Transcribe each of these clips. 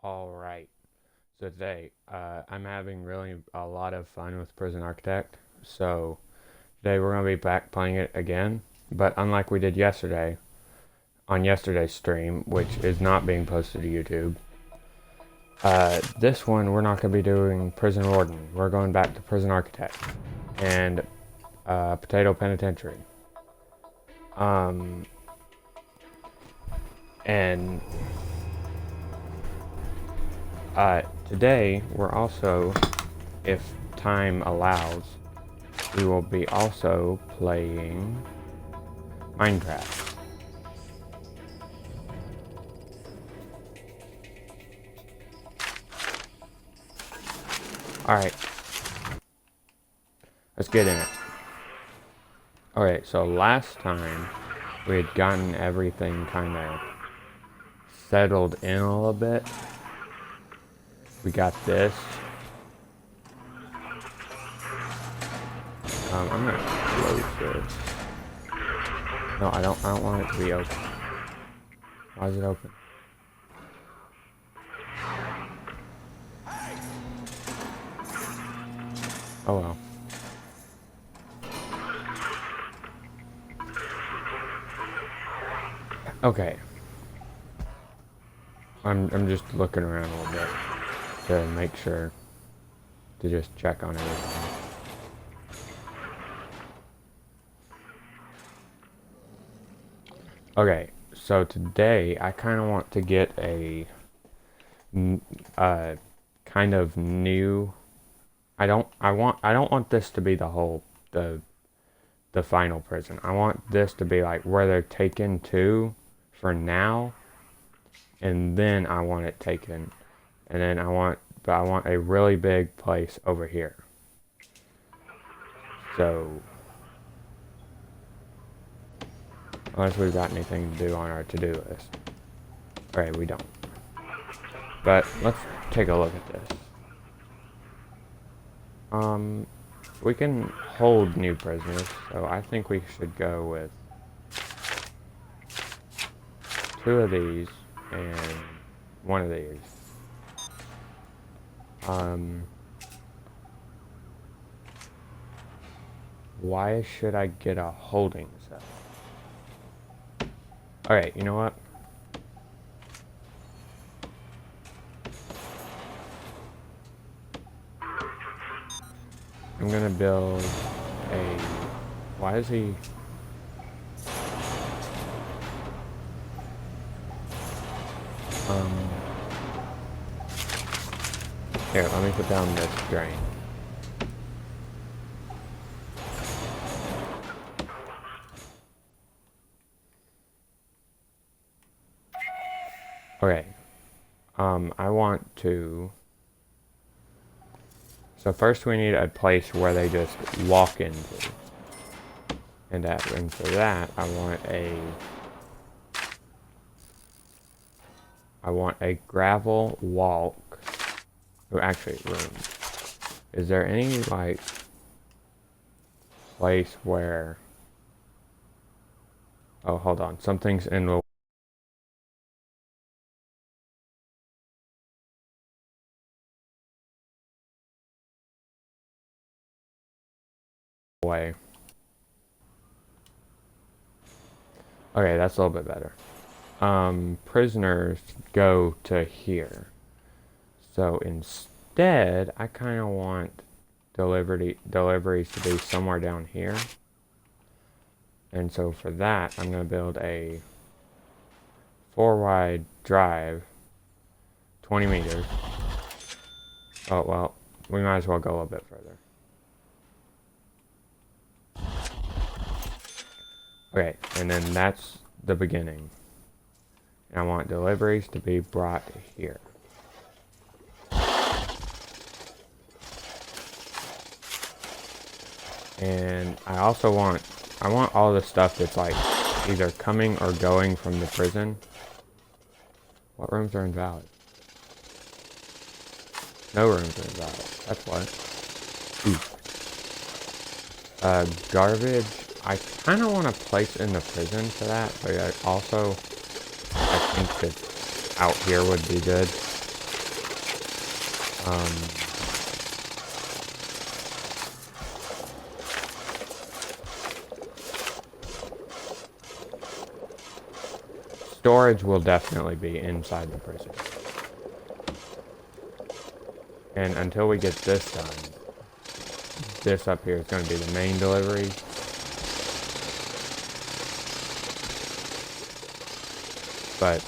Alright, so today, I'm having really a lot of fun with Prison Architect. So today we're going to be back playing it again, but unlike we did yesterday, on yesterday's stream, which is not being posted to YouTube, this one we're not going to be doing Prison Warden. We're going back to Prison Architect and Potato Penitentiary. And today we're also, if time allows, we will be also playing Minecraft. Alright. Let's get in it. Okay, so last time we had gotten everything kind of settled in a little bit. We got this. I'm gonna close this. No, I don't want it to be open. Why is it open? Oh well. Okay. I'm just looking around a little bit to make sure to just check on everything. Okay, so today I kind of want to get a kind of new. I don't want this to be the whole the final prison. I want this to be like where they're taken to for now, and then I want it taken, and then I want a really big place over here. So unless we've got anything to do on our to-do list. Alright, we don't. But let's take a look at this. We can hold new prisoners, so I think we should go with 2 of these and 1 of these. Why should I get a holding cell? Alright, you know what? I'm gonna build a... Why is he... Here, let me put down this drain. Okay. I want to... So first we need a place where they just walk into. And for that, I want a gravel walk. Oh, actually, room. Is there any, like, place where... Oh, hold on. Something's in the way. Okay, that's a little bit better. Prisoners go to here. So instead, I kind of want deliveries to be somewhere down here. And so for that, I'm going to build a 4-wide drive, 20 meters. Oh, well, we might as well go a little bit further. Okay, and then that's the beginning. And I want deliveries to be brought here. And I also want all the stuff that's like either coming or going from the prison. What rooms are invalid? No rooms are invalid. That's why. Garbage. I kind of want to place in the prison for that, but I think that out here would be good. Um, Storage will definitely be inside the prison. And until we get this done, this up here is going to be the main delivery. But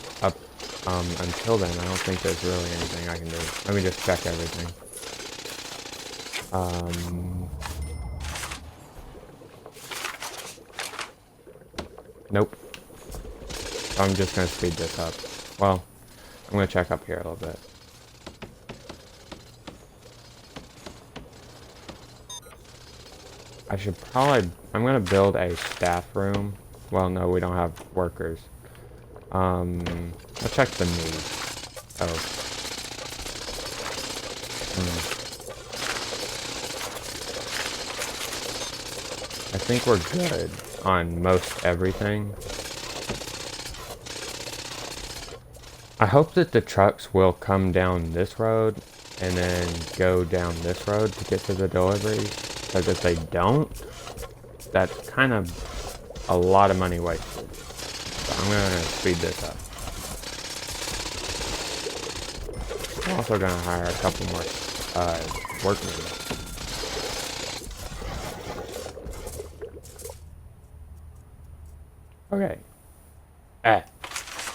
until then, I don't think there's really anything I can do. Let me just check everything. Nope. So I'm just going to speed this up. Well, I'm going to check up here a little bit. I'm going to build a staff room. Well, no, we don't have workers. I'll check the needs. Oh. I think we're good on most everything. I hope that the trucks will come down this road and then go down this road to get to the deliveries. Because if they don't, that's kind of a lot of money wasted. So I'm going to speed this up. I'm also going to hire a couple more workmen. Okay.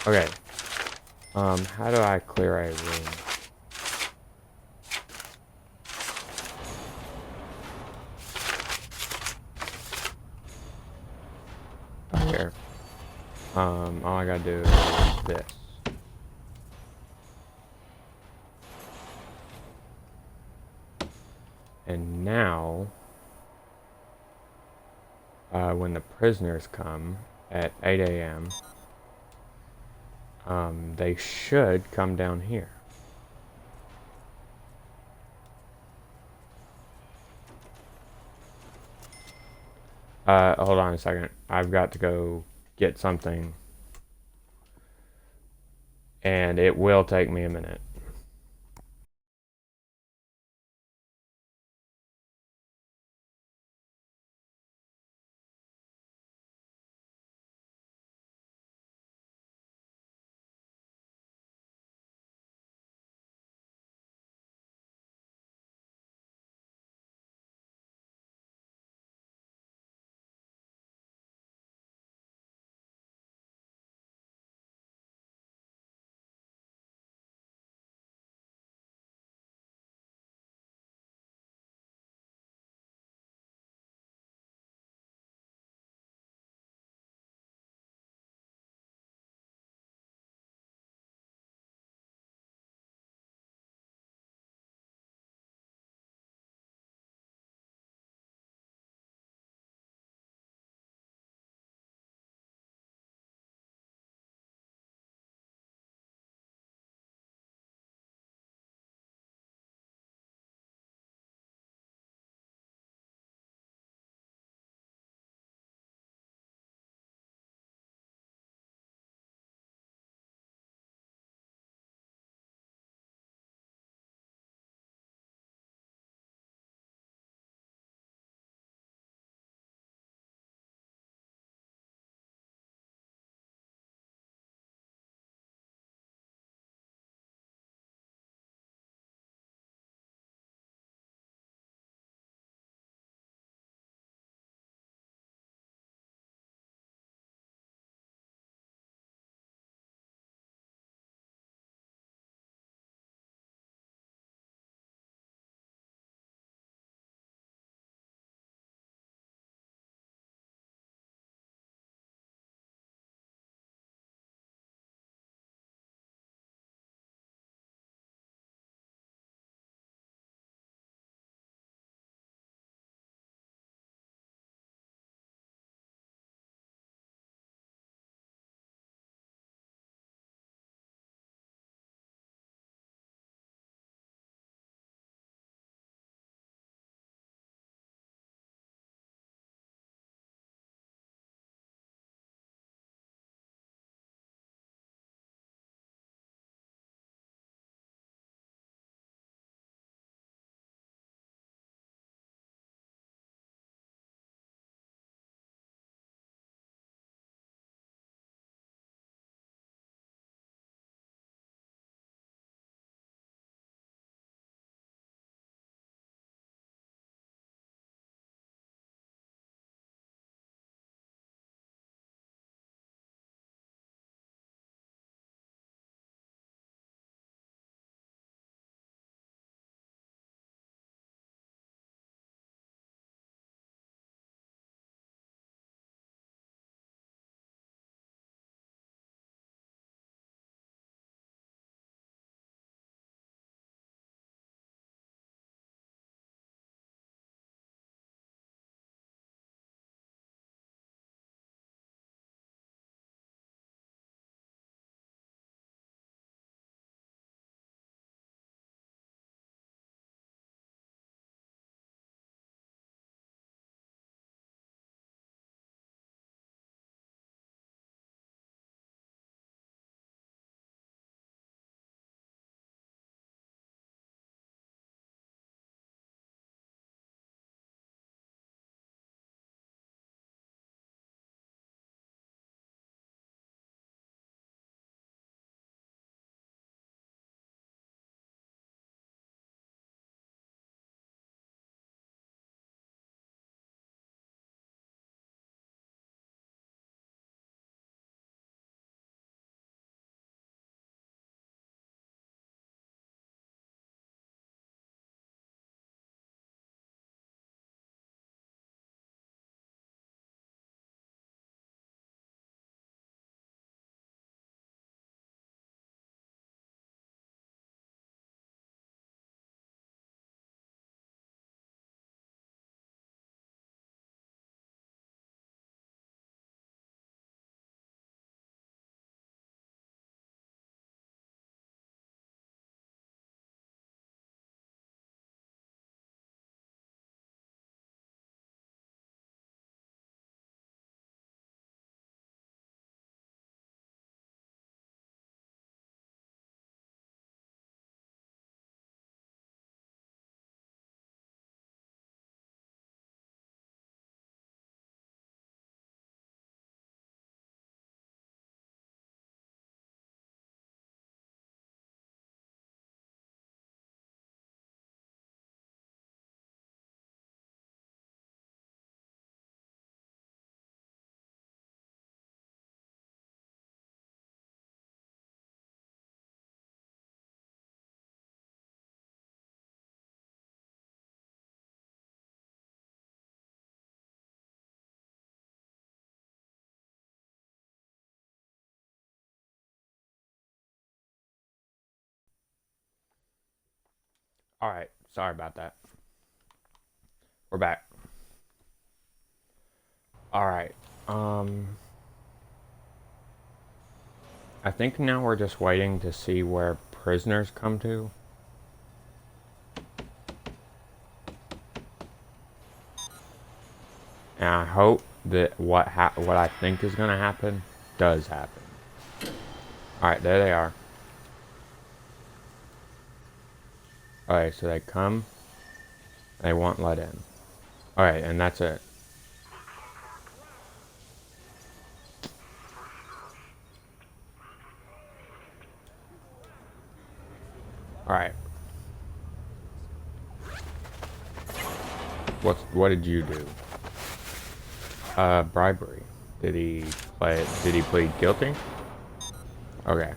Okay. How do I clear a room? Here. All I gotta do is this. And now, when the prisoners come at 8 a.m., they should come down here. Hold on a second. I've got to go get something. And it will take me a minute. Alright, sorry about that. We're back. Alright, I think now we're just waiting to see where prisoners come to. And I hope that what I think is going to happen does happen. Alright, there they are. Alright, so they come. They won't let in. Alright, and that's it. Alright. What did you do? Bribery. Did he plead guilty? Okay.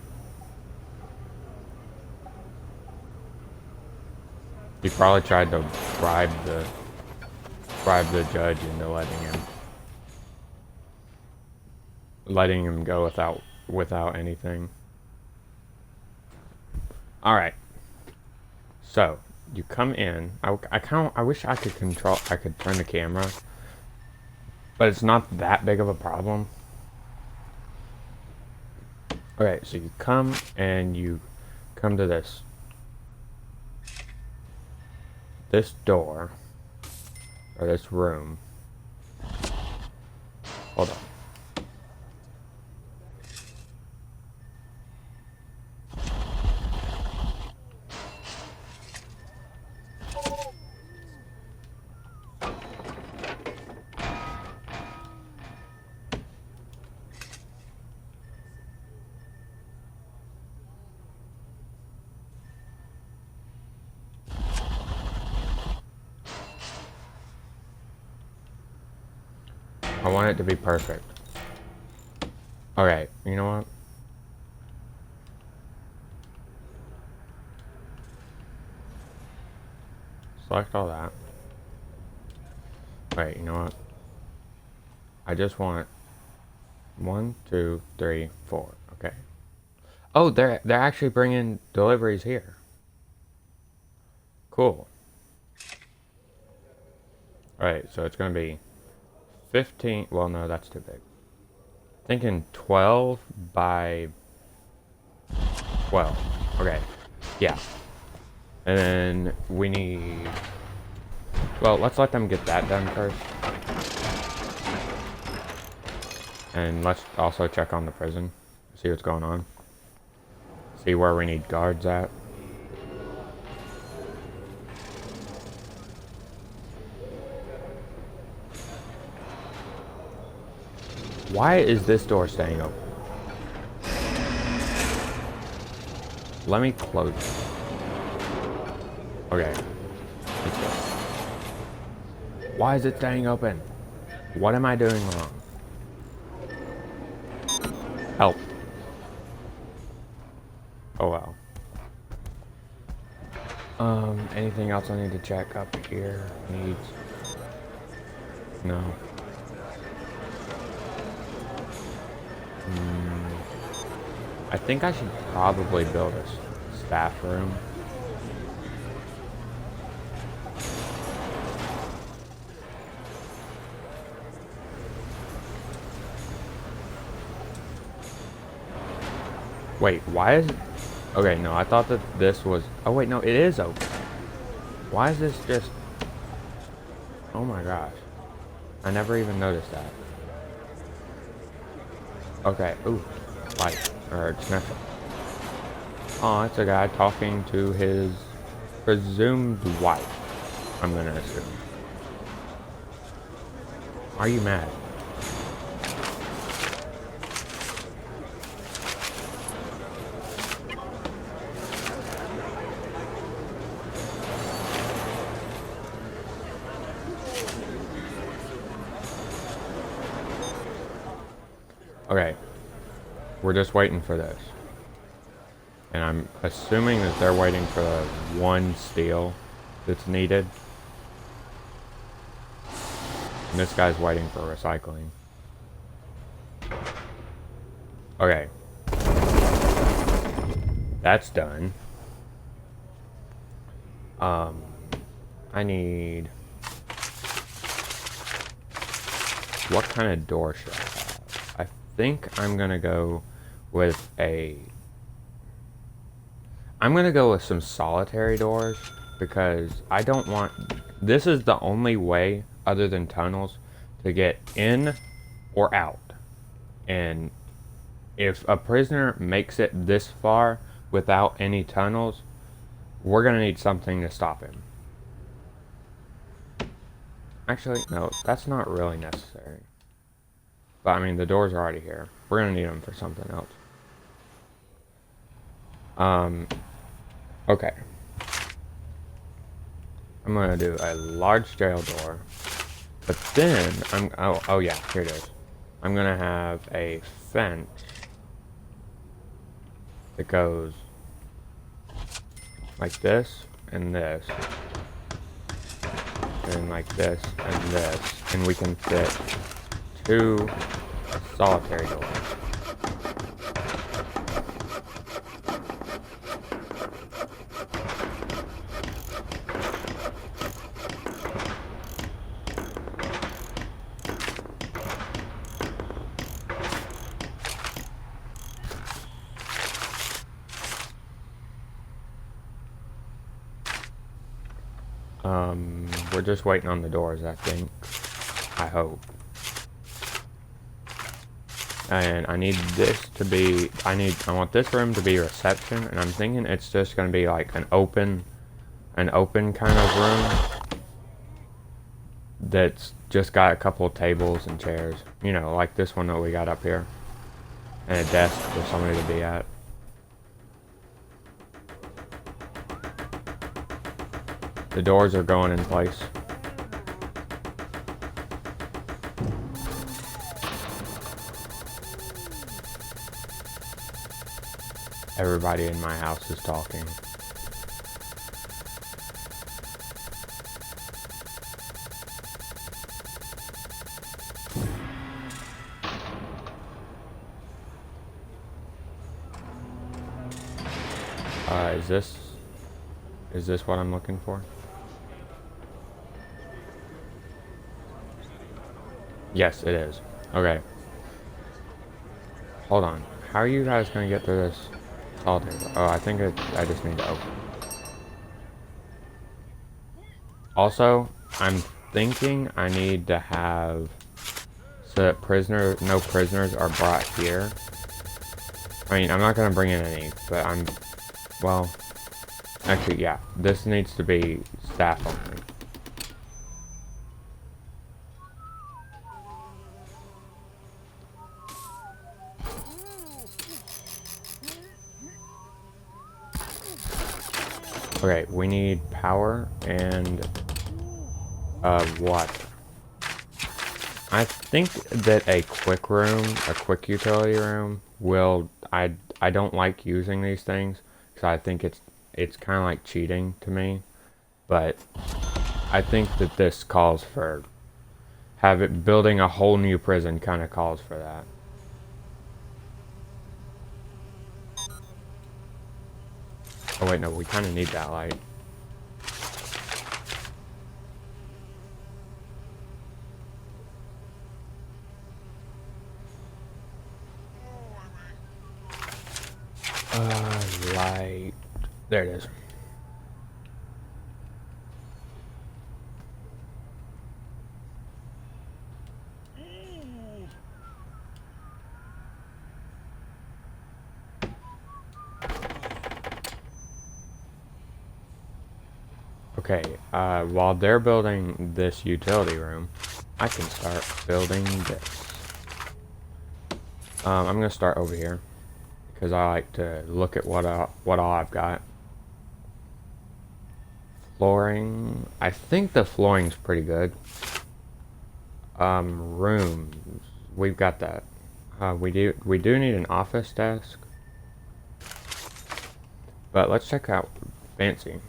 He probably tried to bribe the judge into letting him go without anything. All right. So you come in. I wish I could turn the camera, but it's not that big of a problem. All right. So you come to this door, or this room. Hold on. I want it to be perfect. Okay, you know what? Select all that. Wait, you know what? I just want 1, 2, 3, 4. Okay. Oh, they're actually bringing deliveries here. Cool. Alright, so it's gonna be 15. Well, no, that's too big. Thinking 12 by 12. Okay. Yeah. And then we need... Well, let's let them get that done first. And let's also check on the prison. See what's going on. See where we need guards at. Why is this door staying open? Let me close it. Okay. Let's go. Why is it staying open? What am I doing wrong? Help. Oh well. Anything else I need to check up here? Needs? No. I think I should probably build a staff room. Wait, why is it? Okay, no, I thought that this was... Oh wait, no, it is open. Why is this just... Oh my gosh. I never even noticed that. Okay, ooh. Light. Or snapshot. Oh, it's a guy talking to his presumed wife. I'm gonna assume. Are you mad? Okay. We're just waiting for this. And I'm assuming that they're waiting for the one steel that's needed. And this guy's waiting for recycling. Okay. That's done. I need... What kind of door should I have? I think I'm gonna go with a... I'm gonna go with some solitary doors because I don't want... This is the only way, other than tunnels, to get in or out. And if a prisoner makes it this far without any tunnels, we're gonna need something to stop him. Actually, no, that's not really necessary. But I mean, the doors are already here. We're gonna need them for something else. Okay. I'm gonna do a large jail door. But then, oh yeah, here it is. I'm gonna have a fence that goes like this, and this. And like this, and this. And we can fit 2 solitary doors. We're just waiting on the doors, I think. I hope. And I need this to be, I want this room to be reception, and I'm thinking it's just gonna be like an open kind of room that's just got a couple of tables and chairs, you know, like this one that we got up here, and a desk for somebody to be at. The doors are going in place. Everybody in my house is talking. Is this what I'm looking for? Yes, it is. Okay. Hold on. How are you guys gonna get through this? Oh, I think I just need to open. Also, I'm thinking I need to have so that no prisoners are brought here. I mean, I'm not gonna bring in any, but well, actually, yeah, this needs to be staff only. Okay, we need power and water. I think that a quick utility room will. I don't like using these things because I think it's kind of like cheating to me. But I think that this calls for building a whole new prison kind of calls for that. Oh wait, no, we kind of need that light. Light. There it is. Okay, while they're building this utility room, I can start building this. I'm gonna start over here because I like to look at what all I've got. Flooring. I think the flooring's pretty good. Rooms. We've got that. We do need an office desk. But let's check out fancy.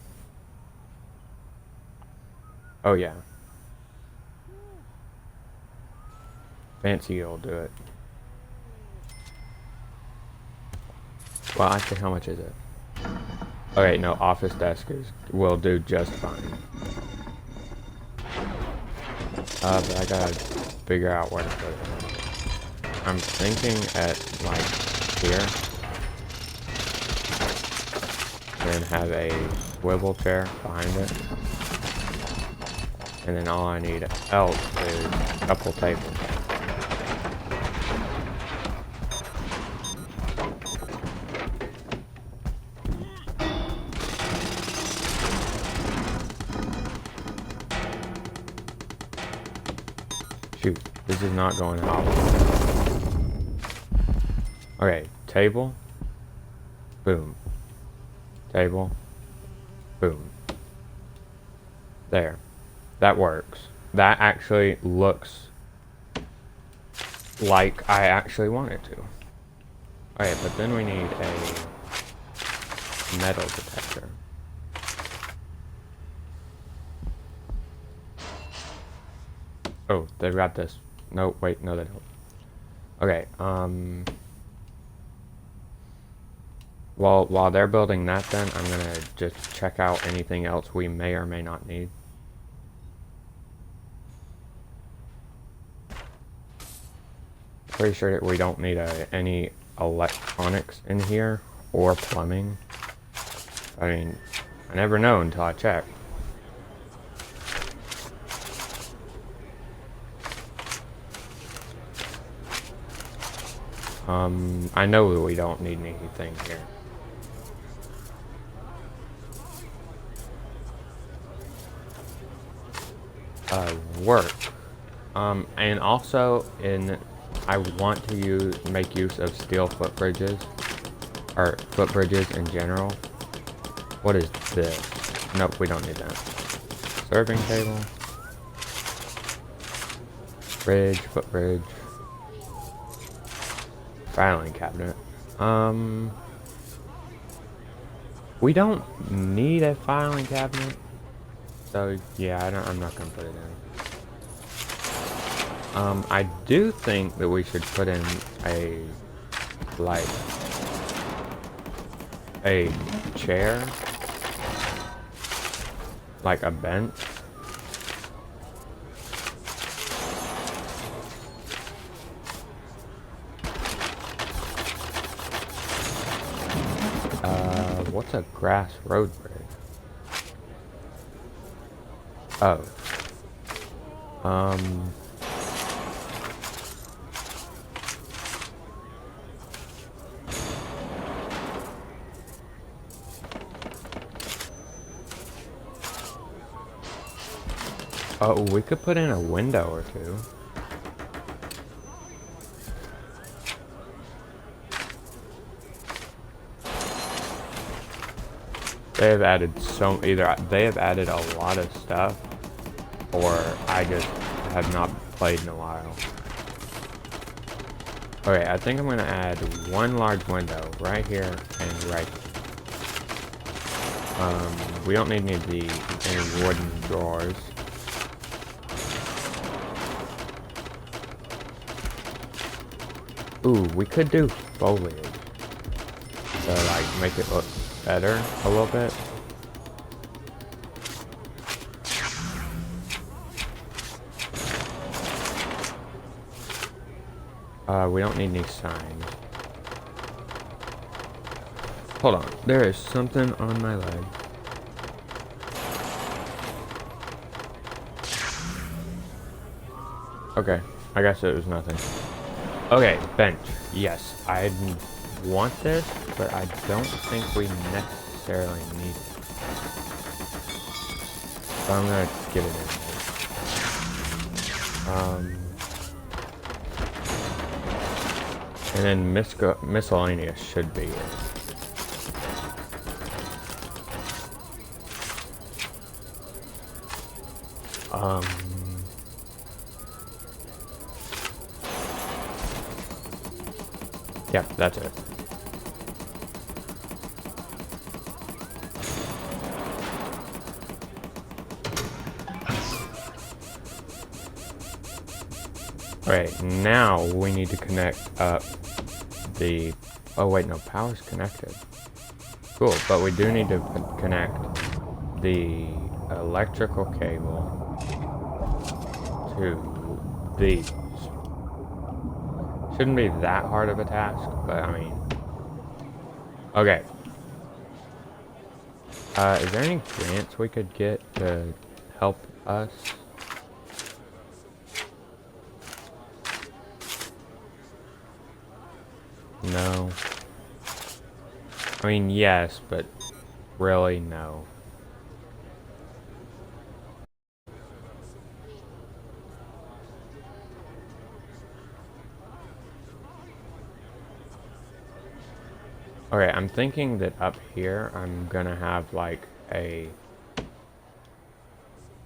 Oh yeah. Fancy will do it. Well, actually, how much is it? Okay, no, office desk will do just fine. But I gotta figure out where to put it. I'm thinking at, like, here. Then have a swivel chair behind it. And then all I need else is a couple tables. Shoot, this is not going out. Okay, table. Boom. Table. Boom. There. That works. That actually looks like I actually want it to. Okay, but then we need a metal detector. Oh, they've got this. No, wait, no they don't. Okay, while they're building that then, I'm gonna just check out anything else we may or may not need. Pretty sure that we don't need any electronics in here or plumbing. I mean, I never know until I check. I know that we don't need anything here. Work. And also I want to make use of steel footbridges, or footbridges in general. What is this? Nope, we don't need that. Serving table. Bridge, footbridge. Filing cabinet. We don't need a filing cabinet. So yeah, I'm not gonna put it in. I do think that we should put in a chair, like a bench. What's a grass road bridge? Oh. Oh, we could put in a window or two. They have added either they have added a lot of stuff, or I just have not played in a while. Okay, I think I'm gonna add one large window right here and right here. We don't need any wooden drawers. Ooh, we could do foliage to like make it look better a little bit. We don't need any signs. Hold on, there is something on my leg. Okay, I guess it was nothing. Okay, bench. Yes, I want this, but I don't think we necessarily need it. So I'm gonna get it in. And then miscellaneous should be it. Yep, that's it. Alright, now we need to connect up the... Oh wait, no, power's connected. Cool, but we do need to connect the electrical cable to these. Shouldn't be that hard of a task, but I mean... Okay. Is there any grants we could get to help us? No. I mean, yes, but really, no. Okay, I'm thinking that up here, I'm gonna have like a...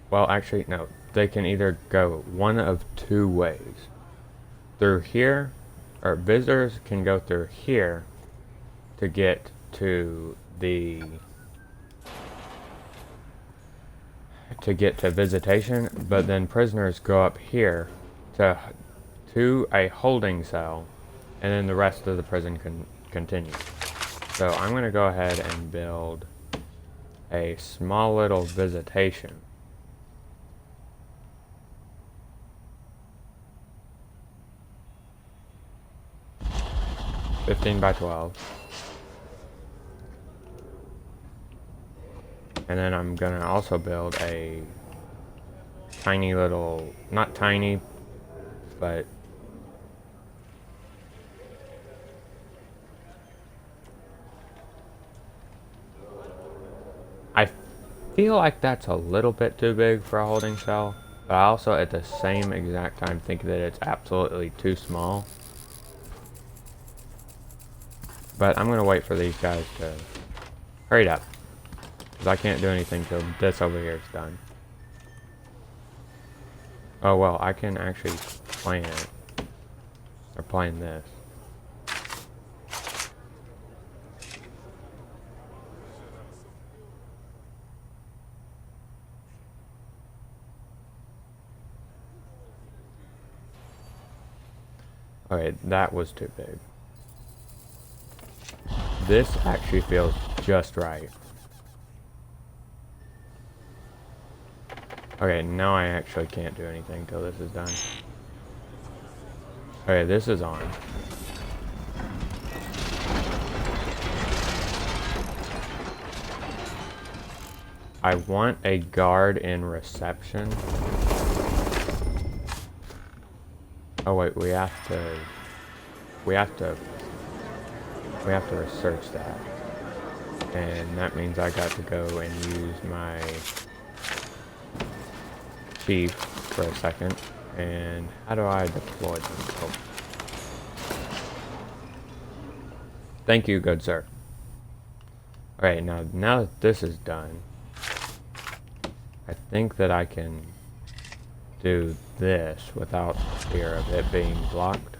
Well, actually, no. They can either go one of two ways. Through here, or visitors can go through here to get to the... to get to visitation, but then prisoners go up here to a holding cell, and then the rest of the prison can continue. So I'm going to go ahead and build a small little visitation. (15 by 12). And then I'm going to also build a tiny little, not tiny, but I feel like that's a little bit too big for a holding cell, but I also at the same exact time think that it's absolutely too small. But I'm going to wait for these guys to hurry up, because I can't do anything till this over here is done. Oh well, I can actually plan it, or plan this. Okay, that was too big. This actually feels just right. Okay, now I actually can't do anything till this is done. Okay, this is on. I want a guard in reception. Oh wait, we have to research that. And that means I got to go and use my chief for a second. And how do I deploy them? Oh. Thank you, good sir. Alright, now that this is done, I think that I can do this without fear of it being blocked.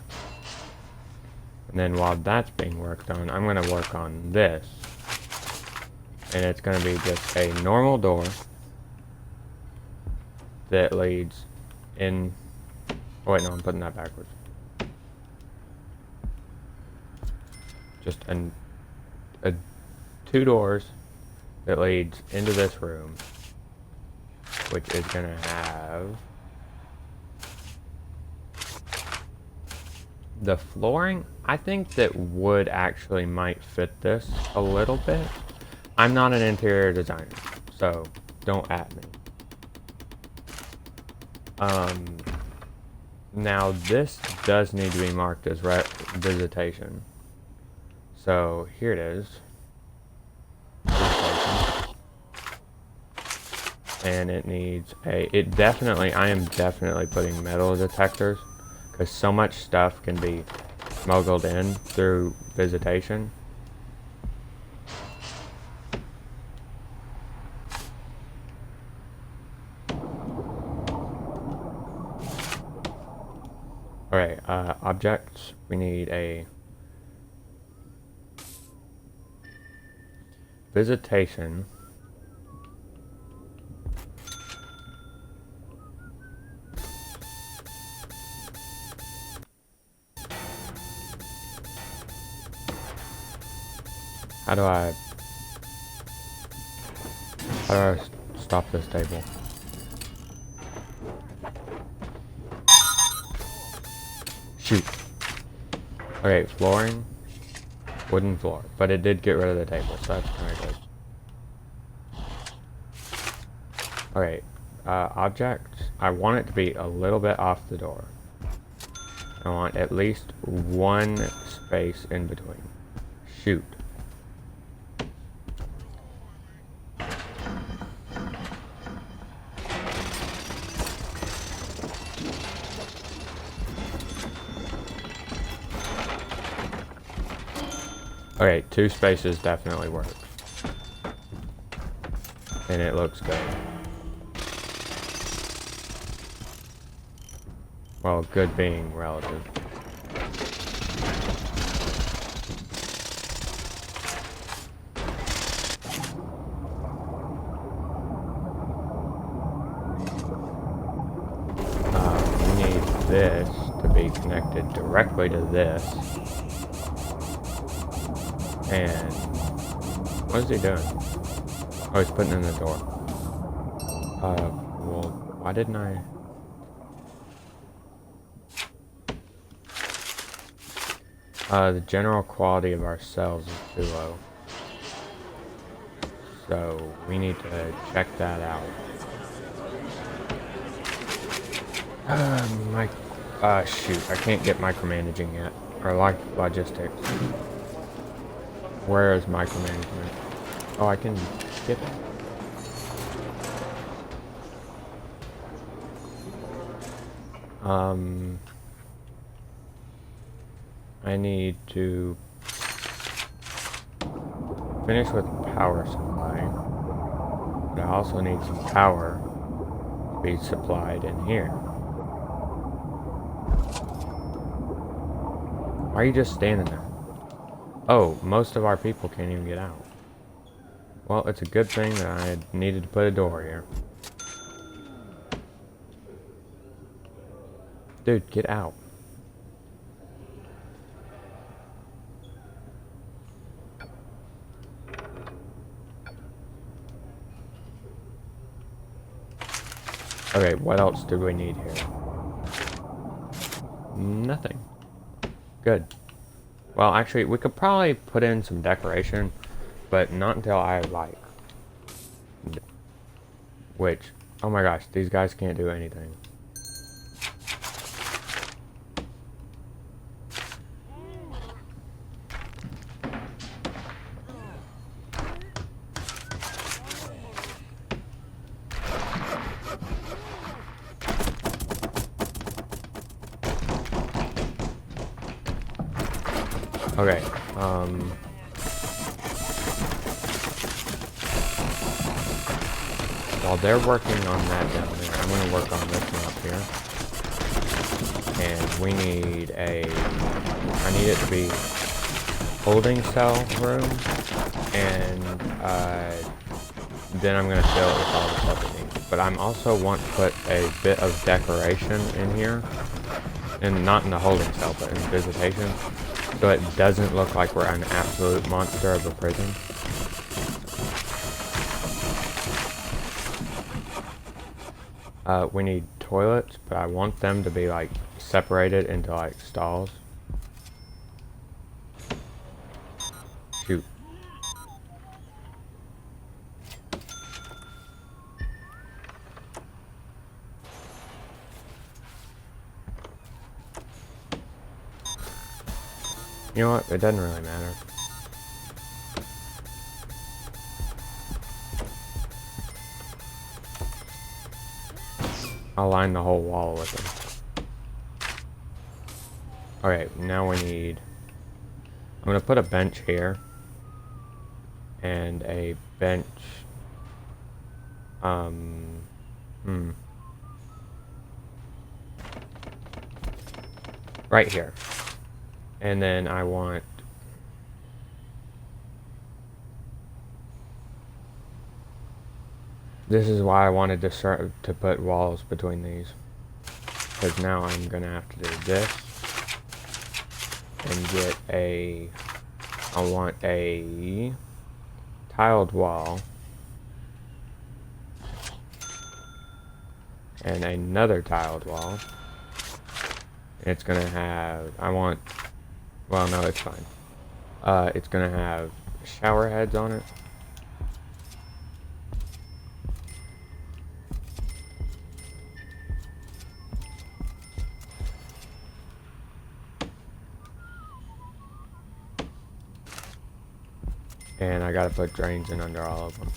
And then while that's being worked on, I'm going to work on this. And it's going to be just a normal door that leads in... Oh wait, no, I'm putting that backwards. Just two doors that leads into this room, which is going to have... The flooring, I think that wood actually might fit this a little bit. I'm not an interior designer, so don't at me. Now this does need to be marked as visitation. So here it is. Visitation. And it needs I am definitely putting metal detectors, because so much stuff can be smuggled in through visitation. Alright, objects. We need a visitation. How do I How do I stop this table? Shoot. Okay, flooring. Wooden floor. But it did get rid of the table, so that's kind of good. Okay, objects. I want it to be a little bit off the door. I want at least one space in between. Shoot. Okay, 2 spaces definitely work. And it looks good. Well, good being relative. We need this to be connected directly to this. And what is he doing? Oh, he's putting in the door. Well, why didn't I? The general quality of our cells is too low. So we need to check that out. Shoot, I can't get micromanaging yet. Or like logistics. Where is micromanagement? Oh, I can skip it. I need to finish with power supply, but I also need some power to be supplied in here. Why are you just standing there? Oh, most of our people can't even get out. Well, it's a good thing that I needed to put a door here. Dude, get out. Okay, what else do we need here? Nothing. Good. Well, actually, we could probably put in some decoration, but not until I like. Which, oh my gosh, these guys can't do anything. Okay, while they're working on that down there, I'm going to work on this one up here. And we need I need it to be holding cell room, and then I'm going to fill it with all the stuff it needs. But I'm also want to put a bit of decoration in here, and not in the holding cell, but in visitation. So it doesn't look like we're an absolute monster of a prison. We need toilets, but I want them to be like separated into like stalls. Shoot. You know what? It doesn't really matter. I'll line the whole wall with them. Okay, now we need... I'm going to put a bench here. And a bench... Right here. And then I want... This is why I wanted to start to put walls between these. Because now I'm going to have to do this. And get a... I want a tiled wall and another tiled wall. It's gonna have, well, no, it's fine. It's gonna have shower heads on it. And I gotta put drains in under all of them.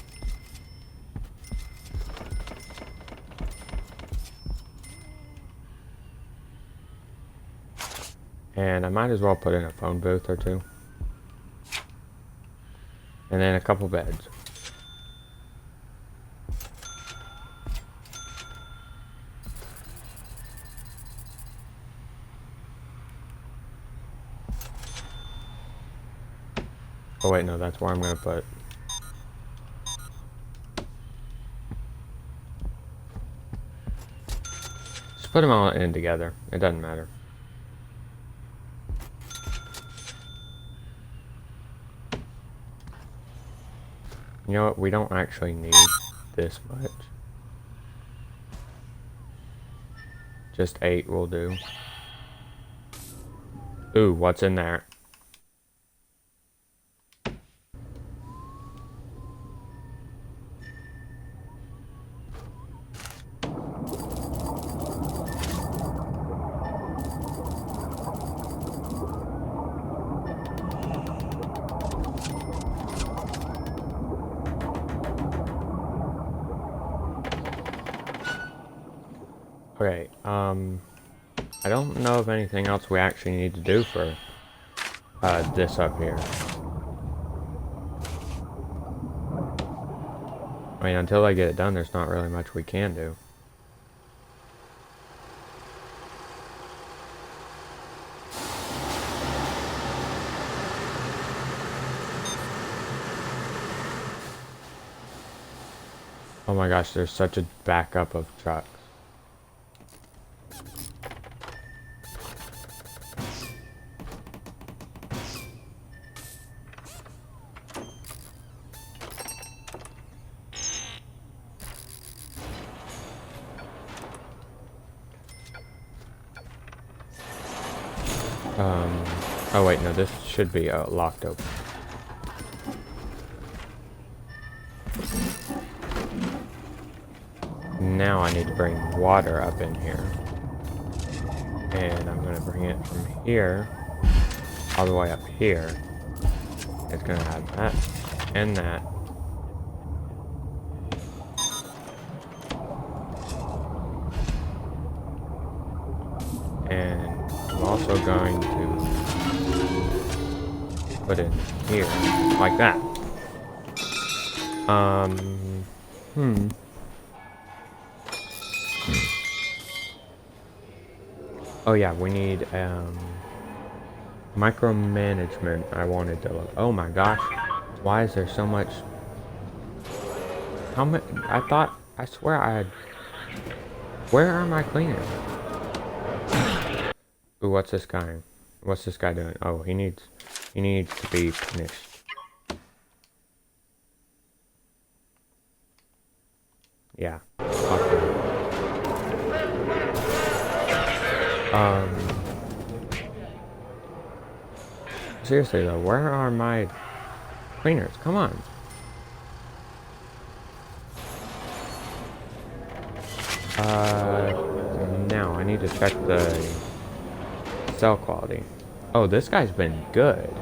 And I might as well put in a phone booth or two. And then a couple beds. Oh wait, no, that's where I'm gonna put. Just put them all in together. It doesn't matter. You know what? We don't actually need this much. Just 8 will do. Ooh, what's in there? Okay, I don't know of anything else we actually need to do for this up here. I mean, until I get it done, there's not really much we can do. Oh my gosh, there's such a backup of trucks. Oh wait, no, this should be locked open. Now I need to bring water up in here. And I'm gonna bring it from here all the way up here. It's gonna have that and that. And I'm also going to put it here, like that. Oh yeah, we need, micromanagement. I wanted to look. Oh my gosh. Why is there so much? How much? I swear I had. Where are my cleaners? Ooh, what's this guy? What's this guy doing? Oh, he needs to be punished. Yeah. Okay. Seriously though, where are my cleaners? Come on. Now I need to check the cell quality. Oh, this guy's been good.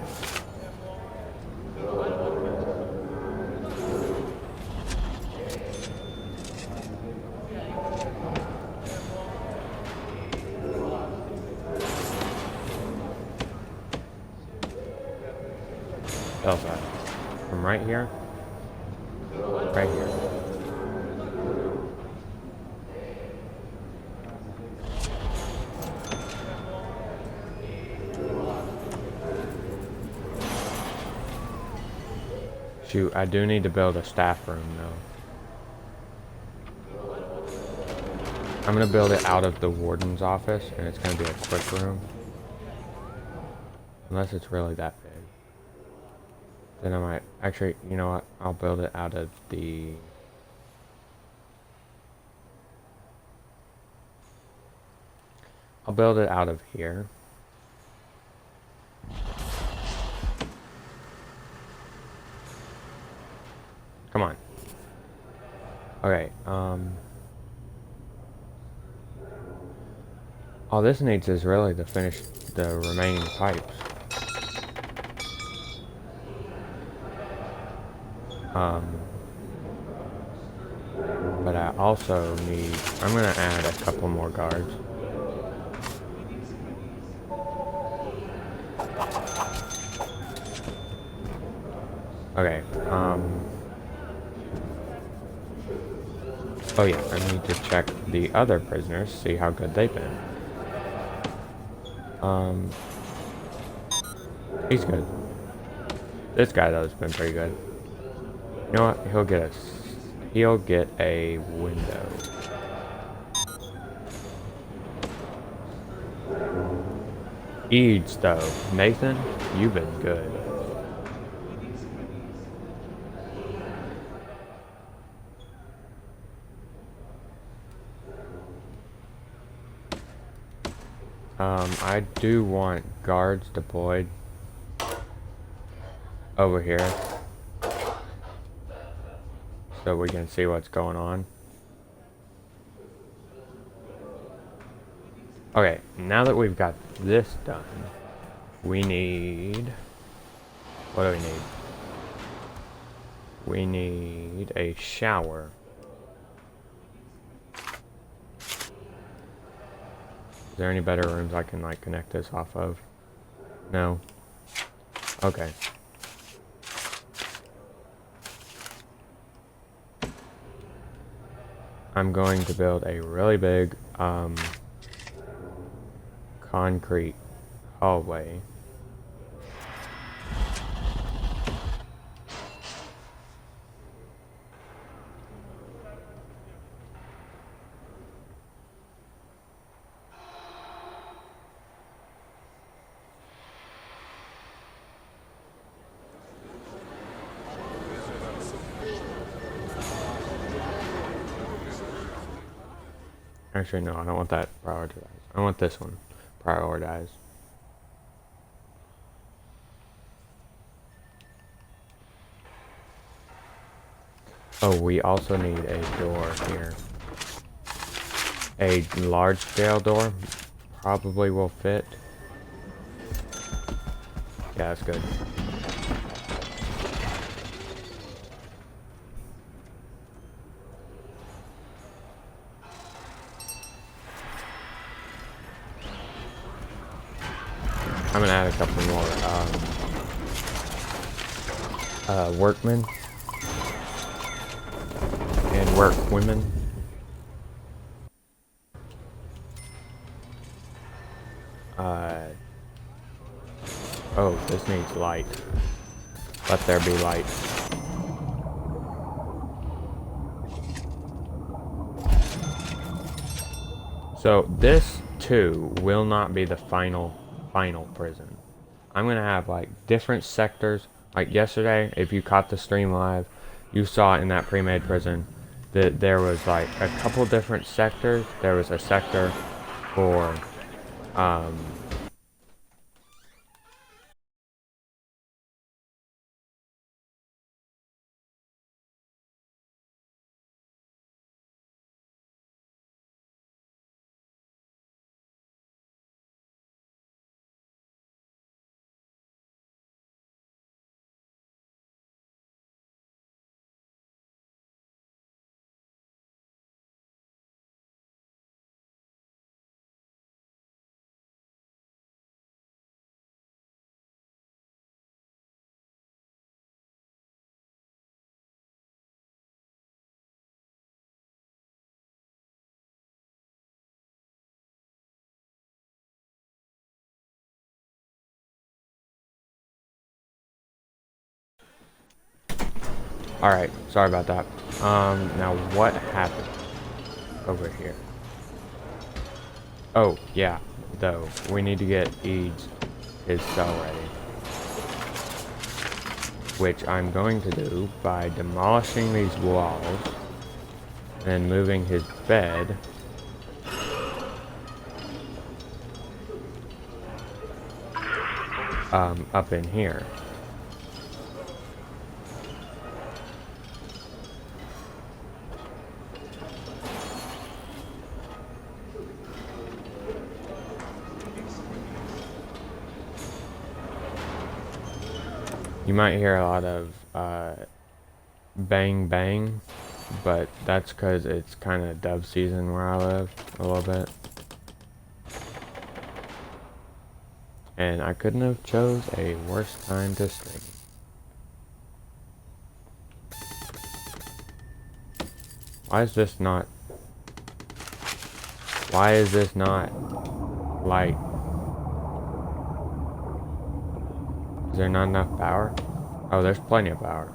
That from right here, right here. Shoot, I do need to build a staff room though. I'm gonna build it out of the warden's office, and it's gonna be a quick room. Unless it's really that big. Then I might, actually, you know what, I'll build it out of the I'll build it out of here. Come on. Okay, all this needs is really to finish the remaining pipes. But I also need, I'm gonna add a couple more guards. Okay, oh yeah, I need to check the other prisoners, see how good they've been. He's good. This guy though has been pretty good. You know what? He'll get a window. Eads though. Nathan, you've been good. I do want guards deployed over here so we can see what's going on. Okay, now that we've got this done, we need... What do we need? We need a shower. Is there any better rooms I can, like, connect this off of? No? Okay. I'm going to build a really big, concrete hallway. Actually, no, I don't want that prioritized. I want this one prioritized. Oh, we also need a door here. A large scale door probably will fit. Yeah, that's good. I'm gonna add a couple more workmen and workwomen. Oh, this needs light. Let there be light. So this too will not be the final prison. I'm gonna have like different sectors. Like yesterday, if you caught the stream live, you saw in that pre-made prison that there was like a couple different sectors. There was a sector for Alright, sorry about that. Now what happened over here? Oh, yeah, though. We need to get Eads his cell ready. Which I'm going to do by demolishing these walls and moving his bed up in here. You might hear a lot of bang bang, but that's because it's kind of dove season where I live a little bit. And I couldn't have chose a worse time to stream. Why is this not light? Is there not enough power? Oh, there's plenty of power.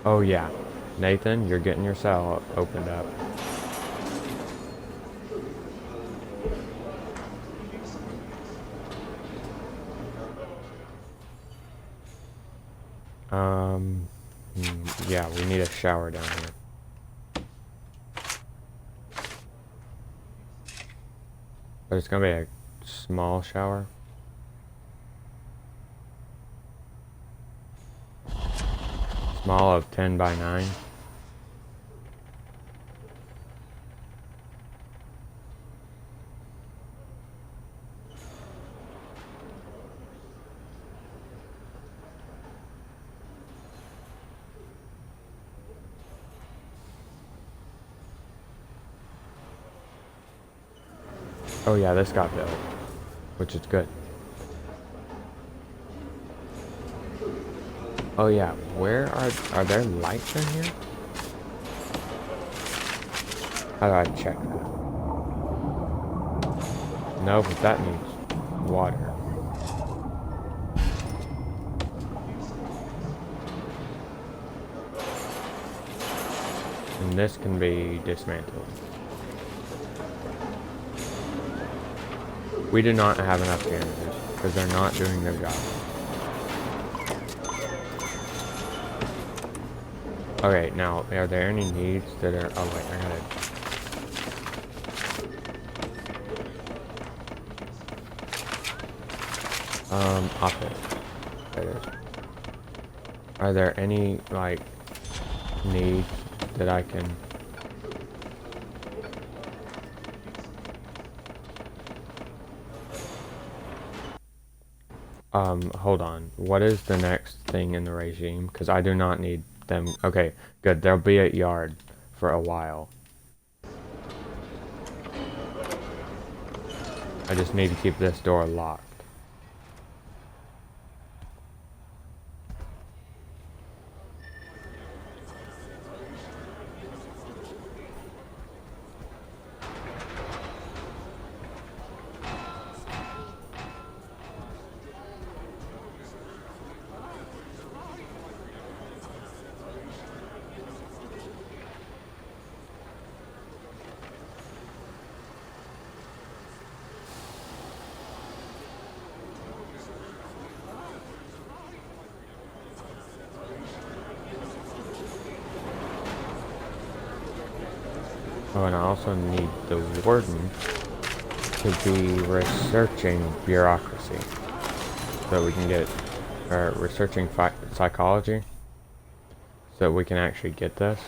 Oh yeah. Nathan, you're getting your cell opened up. Yeah, we need a shower down here. But it's gonna be a small shower. Small of 10 by 9. Oh yeah, this got built, which is good. Oh yeah, where are there lights in here? How do I check that? No, but that needs water. And this can be dismantled. We do not have enough janitors because they're not doing their job. Okay, now, are there any needs that are... Oh, wait, I gotta... office. There it is. Are there any, like, needs that I can... hold on. What is the next thing in the regime? Because I do not need them. Okay, good. There'll be a yard for a while. I just need to keep this door locked. Oh, and I also need the warden to be researching bureaucracy. So we can get, researching psychology. So we can actually get this.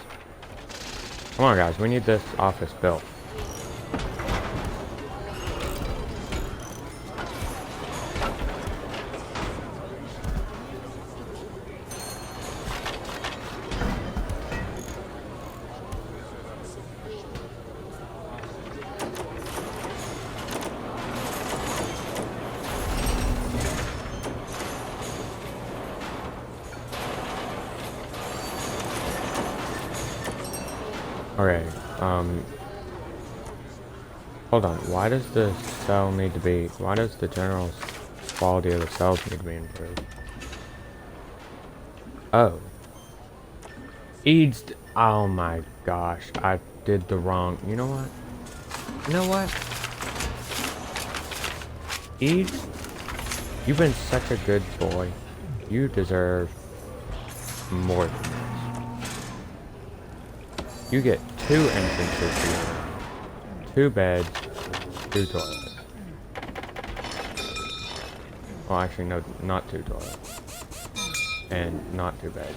Come on guys, we need this office built. Okay, hold on, why does the cell need to be, why does the general quality of the cells need to be improved? Oh. Eads, oh my gosh, I did the wrong, you know what? You know what? Eads, you've been such a good boy. You deserve more than this. You get 2 entrances for your room. 2 beds, 2 toilets. Well, actually, no, not 2 toilets. And not 2 beds.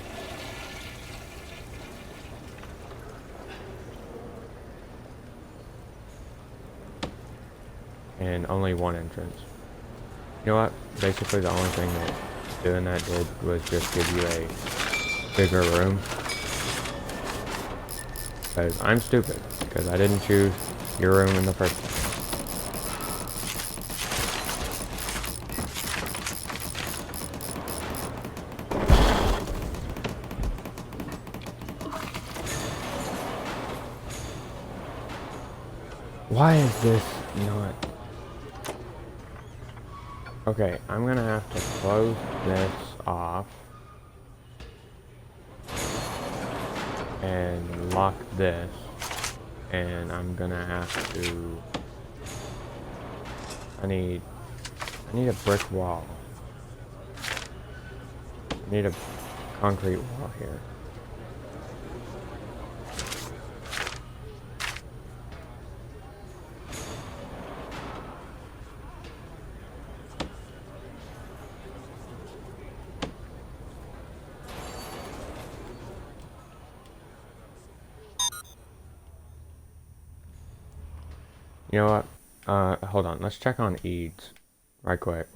And only 1 entrance. You know what? Basically, the only thing that doing that did was just give you a bigger room. Because I'm stupid. Because I didn't choose your room in the first place. Why is this not... Okay, I'm gonna have to close this off and lock this, and I'm gonna have to... I need a brick wall. I need a concrete wall here. You know what? Hold on. Let's check on Eads right quick.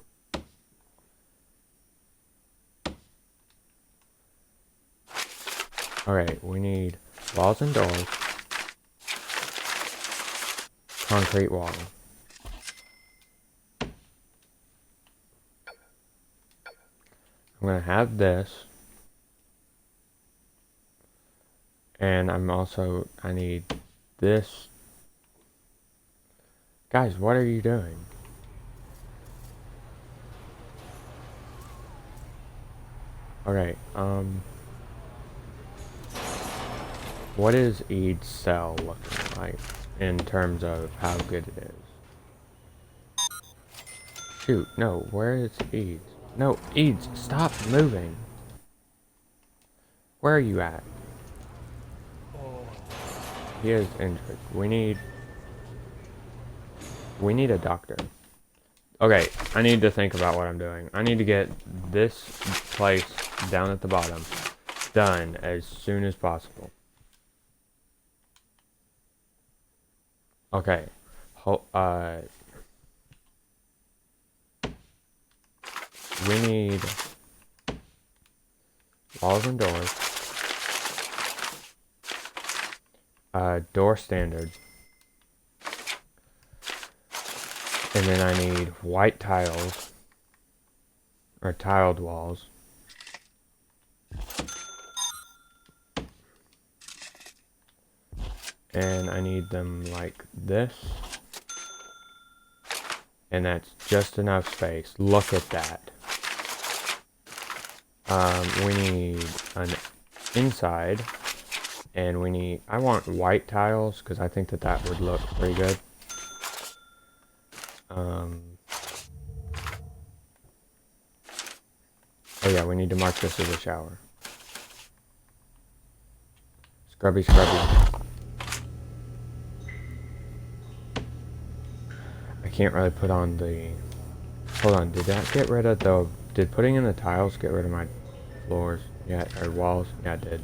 Okay, we need walls and doors. Concrete wall. I'm gonna have this. And I need this. Guys, what are you doing? Okay, what is Ead's cell looking like in terms of how good it is? Shoot, no, where is Eads? No, Eads, stop moving. Where are you at? He is injured. We need a doctor. Okay, I need to think about what I'm doing. I need to get this place down at the bottom done as soon as possible. Okay. We need walls and doors. Door standard. And then I need white tiles, or tiled walls. And I need them like this. And that's just enough space. Look at that. We need an inside. And I want white tiles, because I think that would look pretty good. Oh yeah, we need to mark this as a shower. Scrubby, scrubby. I can't really put on the... Hold on, did that get rid of the... Did putting in the tiles get rid of my floors? Yeah, or walls? Yeah, it did.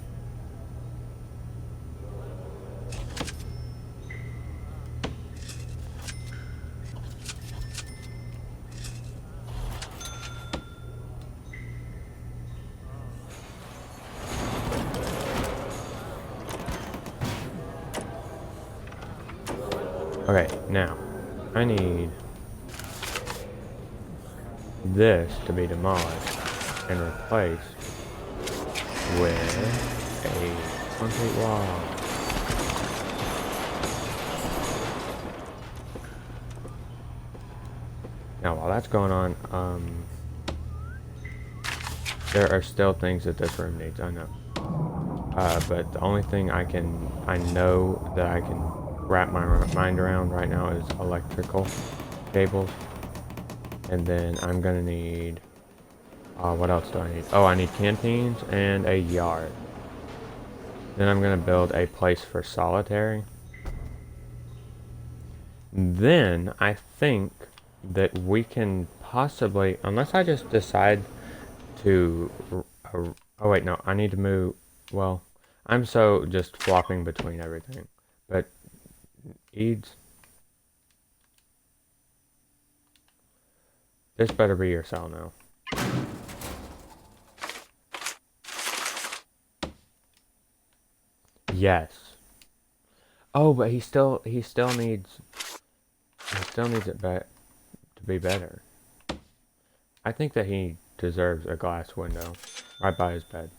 Okay, now, I need this to be demolished and replaced with a concrete wall. Now, while that's going on, there are still things that this room needs, I know. But the only thing I know that I can wrap my mind around right now is electrical cables. And then I'm gonna need, what else do I need? Oh, I need canteens and a yard. Then I'm gonna build a place for solitary. Then I think that we can possibly, unless I just decide to, oh wait, no, I need to move, well, I'm so just flopping between everything, but Eads, this better be your cell now. Yes. Oh, but he still needs it to be better. I think that he deserves a glass window right by his bed.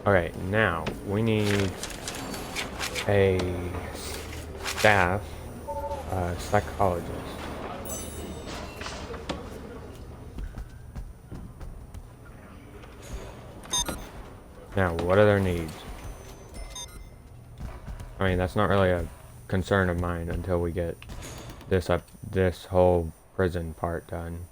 Okay, now we need a staff psychologist. Now, what are their needs? I mean, that's not really a concern of mine until we get this whole prison part done.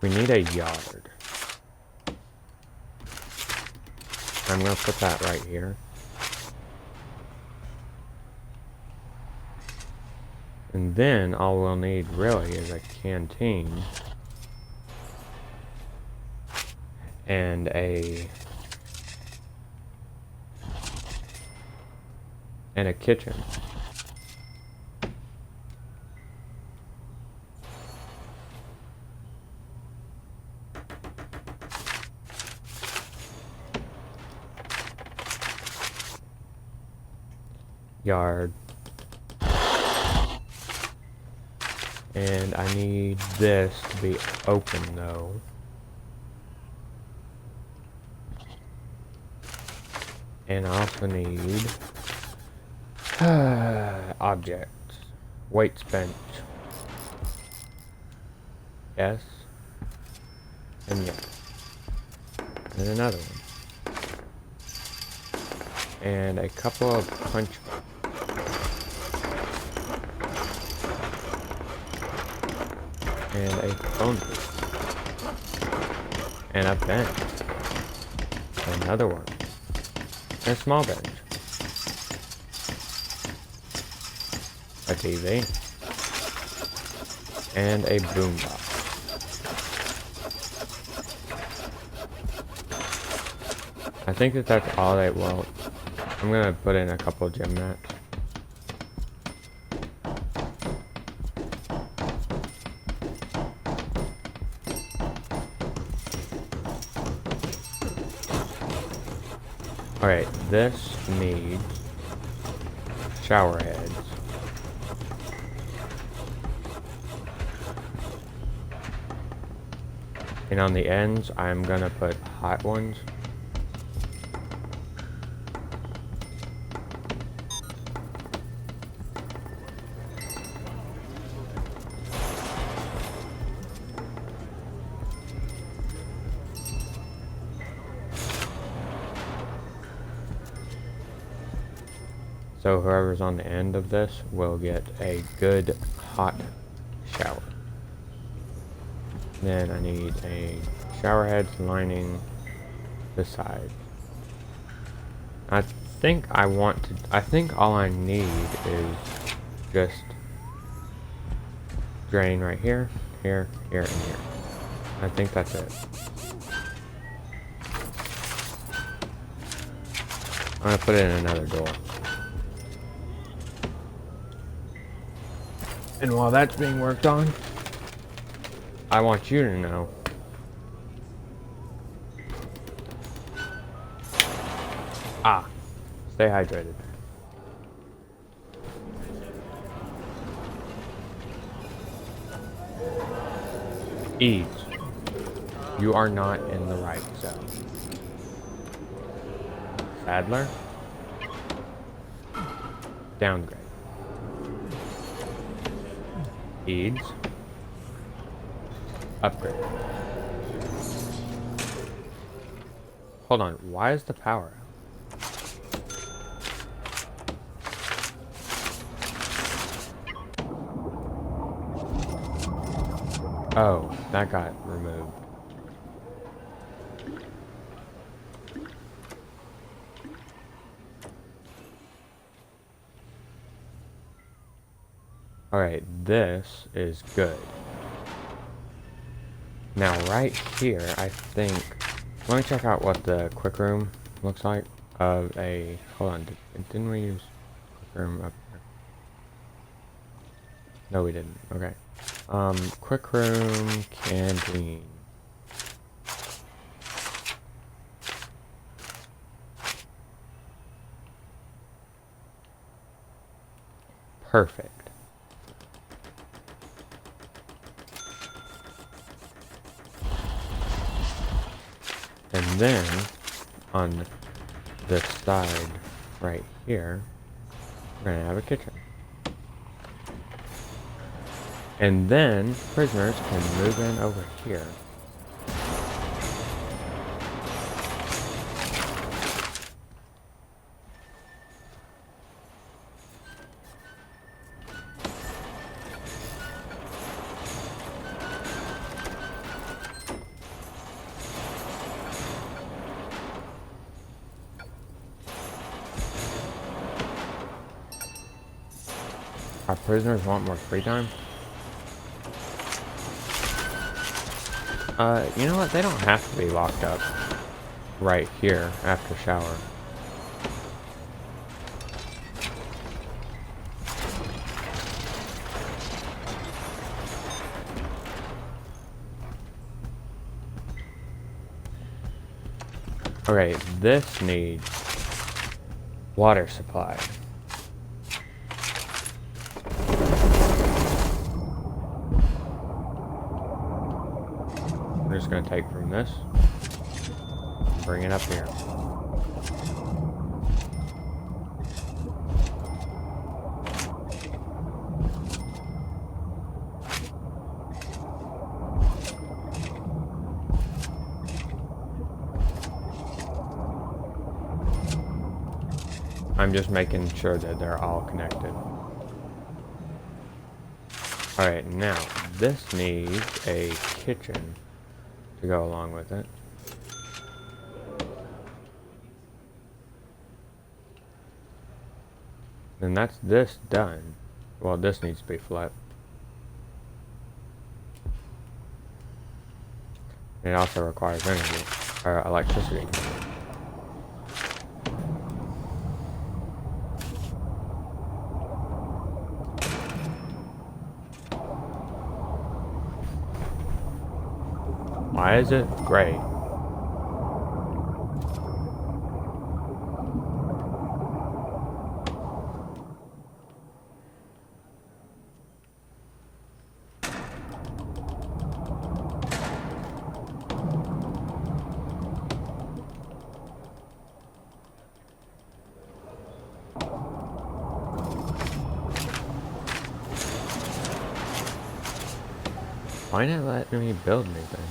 We need a yard. I'm gonna put that right here. And then all we'll need really is a canteen and a kitchen. Yard. And I need this to be open though. And I also need objects. Weights bench. Yes. And yes. And another one. And a couple of punch. And a phone booth. And a bench. Another one. And a small bench. A TV. And a boombox. I think that that's all they want. I'm gonna put in a couple of gym mats. Alright, this needs shower heads. And on the ends, I'm gonna put hot ones. So whoever's on the end of this will get a good hot shower. Then I need a shower head lining the side. I think all I need is just drain right here, here, here, and here. I think that's it. I'm gonna put in another door. And while that's being worked on, I want you to know stay hydrated. Eads, you are not in the right zone. Sadler, downgrade. Eads, upgrade. Hold on, why is the power out? Oh, that got removed. Alright, this is good. Now right here, I think... Let me check out what the quick room looks like of a... Hold on, didn't we use quick room up here? No, we didn't. Okay. Quick room, canteen. Perfect. And then, on this side right here, we're gonna have a kitchen. And then, prisoners can move in over here. Our prisoners want more free time? You know what? They don't have to be locked up right here after shower. Okay, this needs water supply. We're just gonna take from this and bring it up here. I'm just making sure that they're all connected. Alright, now this needs a kitchen to go along with it. And that's this done. Well, this needs to be flipped. It also requires energy, or electricity. Why is it gray? Why not let me build anything?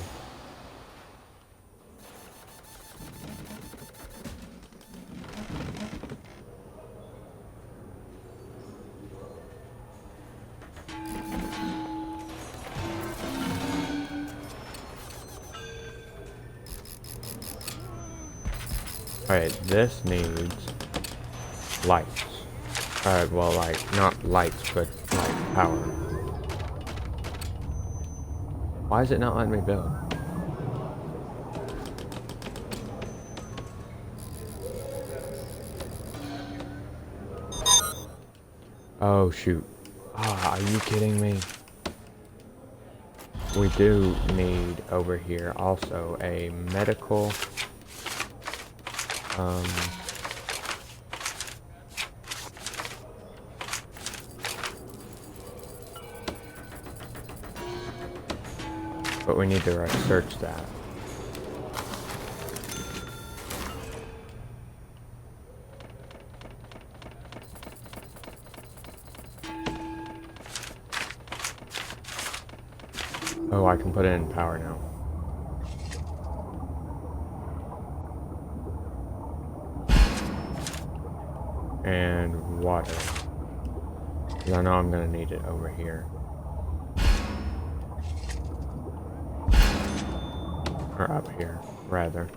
Alright, this needs lights. Well, like, not lights, but like power. Why is it not letting me build? Oh, shoot. Ah, are you kidding me? We do need over here also a medical... but we need to research that. Oh, I can put it in power now. And water. Because I know I'm going to need it over here. Or up here, rather.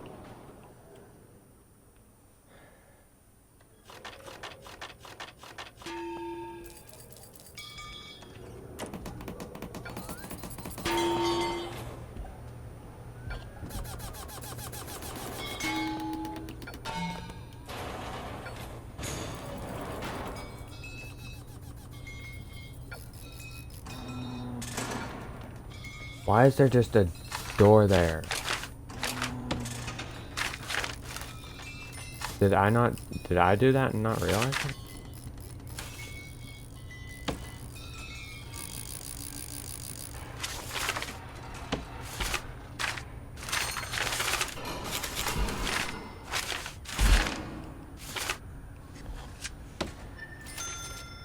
Why is there just a door there? Did I do that and not realize it?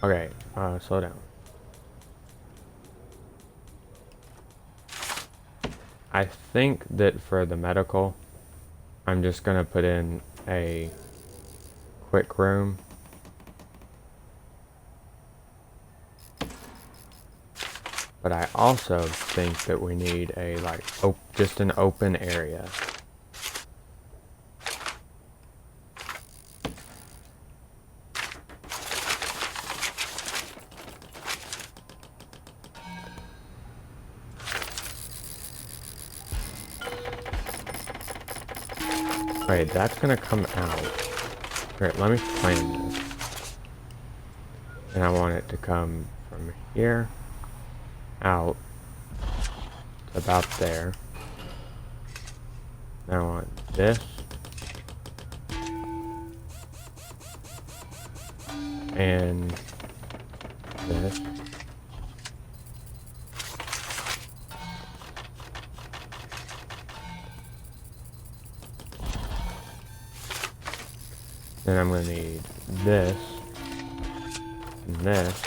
Okay, slow down. I think that for the medical, I'm just gonna put in a quick room. But I also think that we need a, like, just an open area. Wait, that's gonna come out. Great, let me plan this. And I want it to come from here out to about there. Now I want this and this. Then I'm going to need this and this.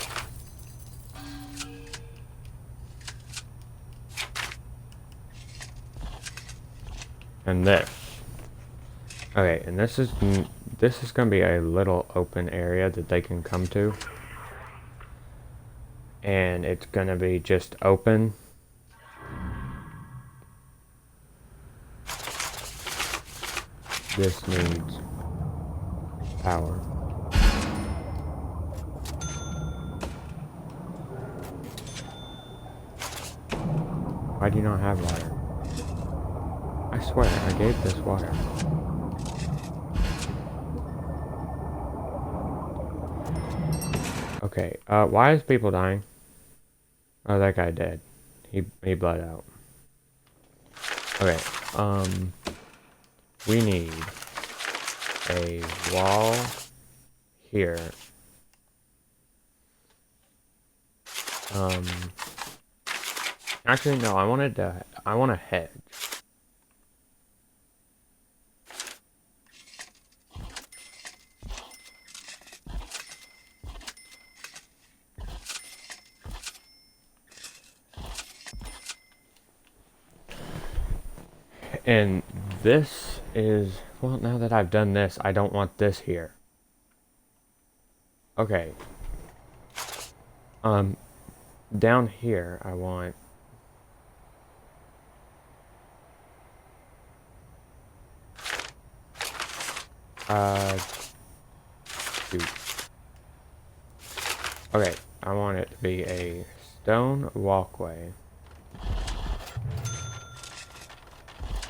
And this. Okay, and this is going to be a little open area that they can come to. And it's going to be just open. This needs power. Why do you not have water? I swear, I gave this water. Okay, why is people dying? Oh, that guy dead. He bled out. Okay, we need a wall here. Actually, no, I want a hedge. And this is, well, now that I've done this, I don't want this here. Okay. Down here, I want... shoot. Okay, I want it to be a stone walkway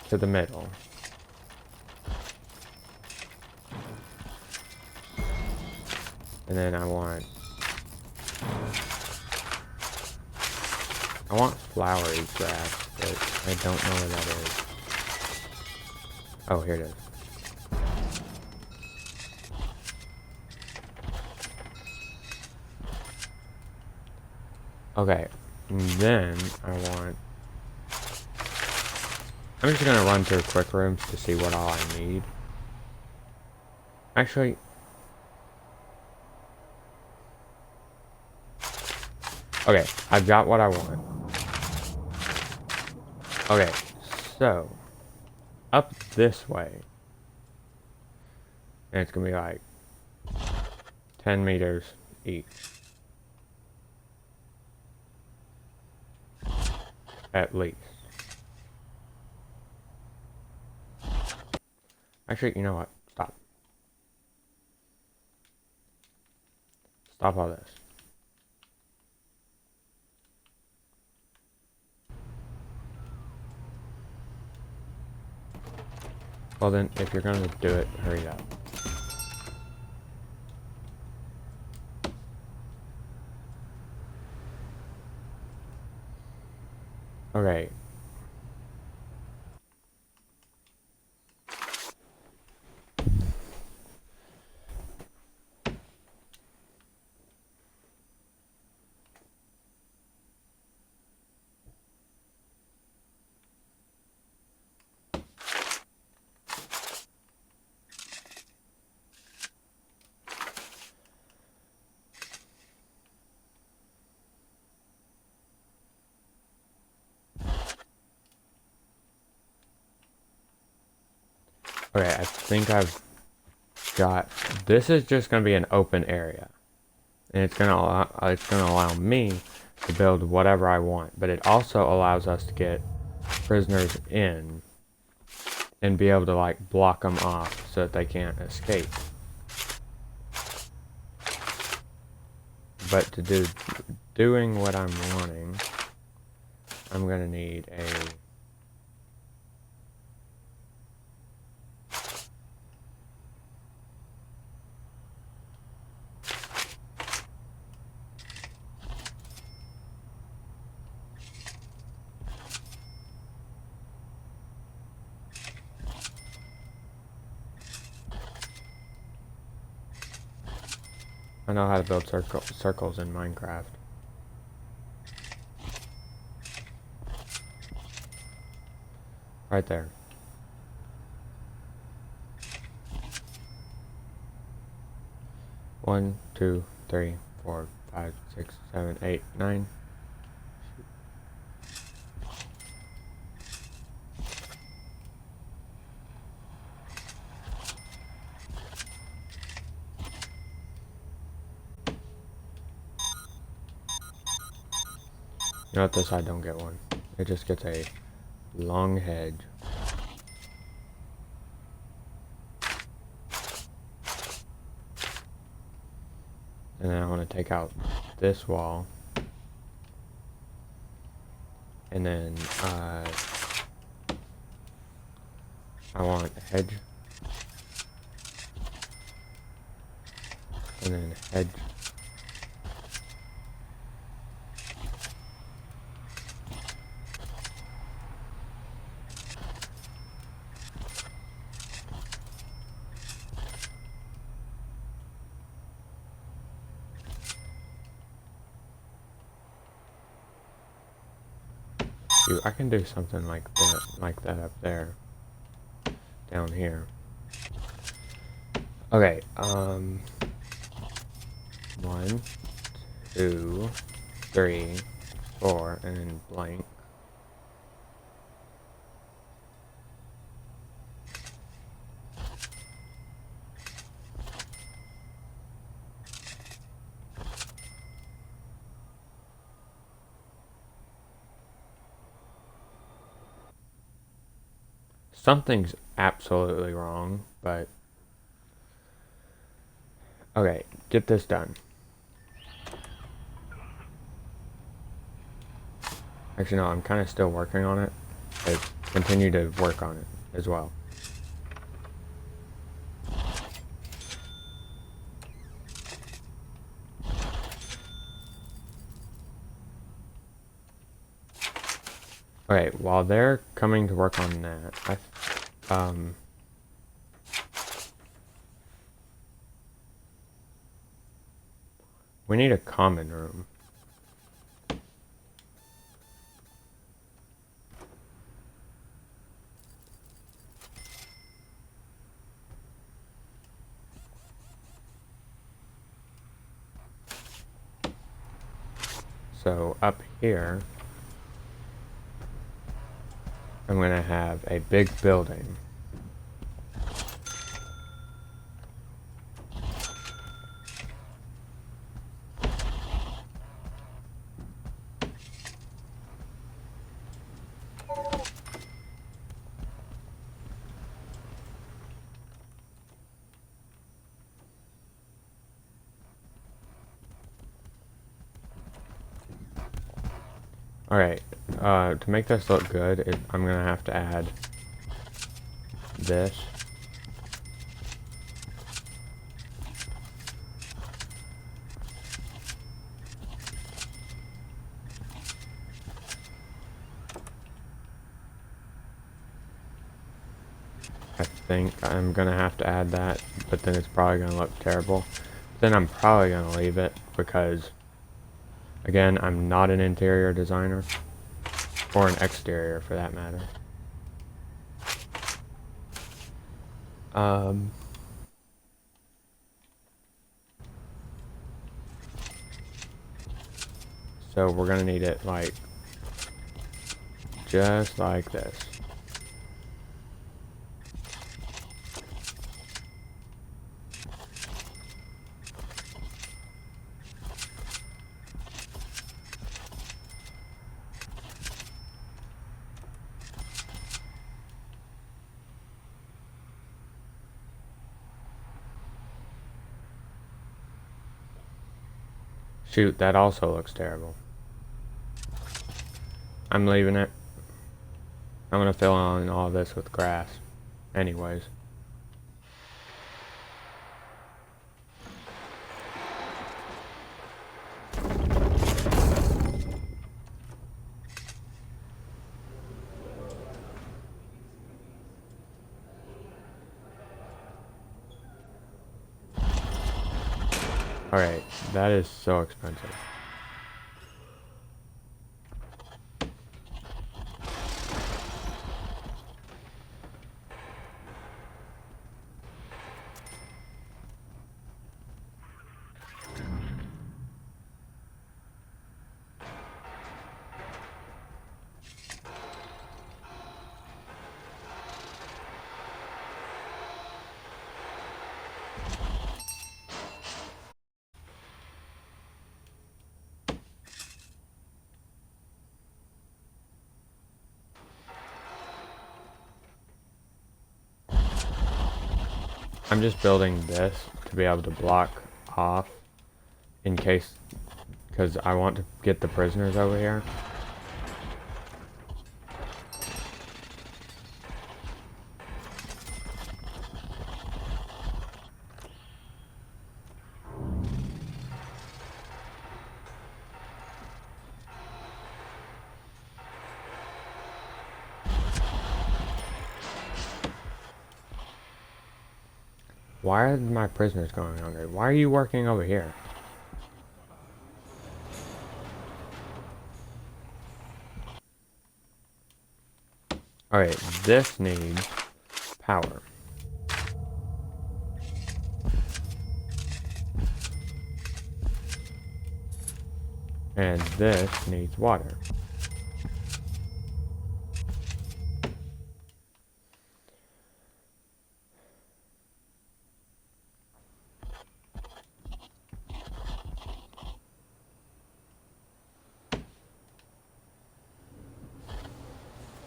to the middle. And then I want flowery grass, but I don't know where that is. Oh, here it is. Okay, and then I'm just gonna run through quick rooms to see what all I need. Actually, okay, I've got what I want. Okay, so up this way, and it's gonna be like 10 meters each. At least. Actually, you know what? Stop. Stop all this. Well then, if you're gonna do it, hurry up. Okay. Okay, I think I've got... This is just gonna be an open area. And it's gonna allow me to build whatever I want. But it also allows us to get prisoners in and be able to like block them off so that they can't escape. But to doing what I'm wanting, I'm gonna need a... I know how to build circles in Minecraft. Right there. One, two, three, 4, 5, 6, 7, 8, 9. You know what, this side don't get one. It just gets a long hedge. And then I want to take out this wall. And then I want a hedge. And then a hedge. Dude, I can do something like that up there. Down here. Okay, 1, 2, 3, 4, and then blank. Something's absolutely wrong, but... Okay, get this done. Actually, no, I'm kind of still working on it. But continue to work on it as well. Okay, while they're coming to work on that, we need a common room. So up here, I'm going to have a big building. Alright, to make this look good, I'm gonna have to add this. I think I'm gonna have to add that, but then it's probably gonna look terrible. Then I'm probably gonna leave it because, again, I'm not an interior designer, or an exterior for that matter. So we're gonna need it like just like this. Shoot, that also looks terrible. I'm leaving it. I'm gonna fill in all this with grass. Anyways. Alright, that is so expensive. I'm just building this to be able to block off in case, because I want to get the prisoners over here. Why are my prisoners going hungry? Why are you working over here? Alright, this needs power. And this needs water.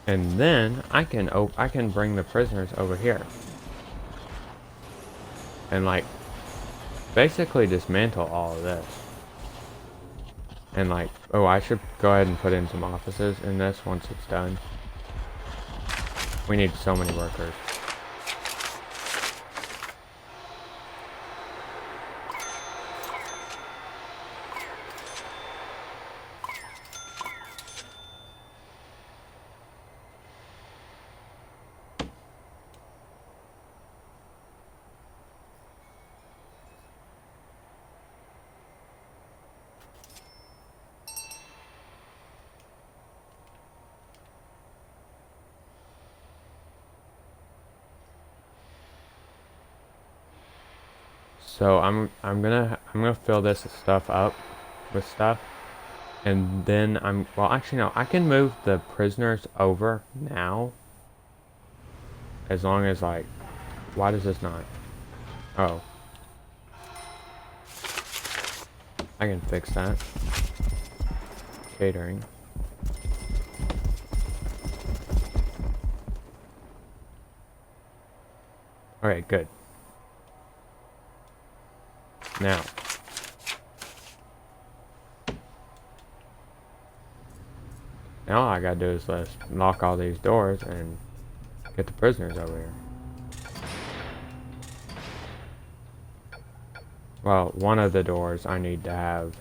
And then I can bring the prisoners over here. And like basically dismantle all of this. And like, oh, I should go ahead and put in some offices in this once it's done. We need so many workers. So I'm gonna fill this stuff up with stuff, and then well, actually no, I can move the prisoners over now, as long as like, why does this not? Oh, I can fix that. Catering. Alright, good. Now, I Now all I gotta do is let's lock all these doors and get the prisoners over here. Well, one of the doors I need to have,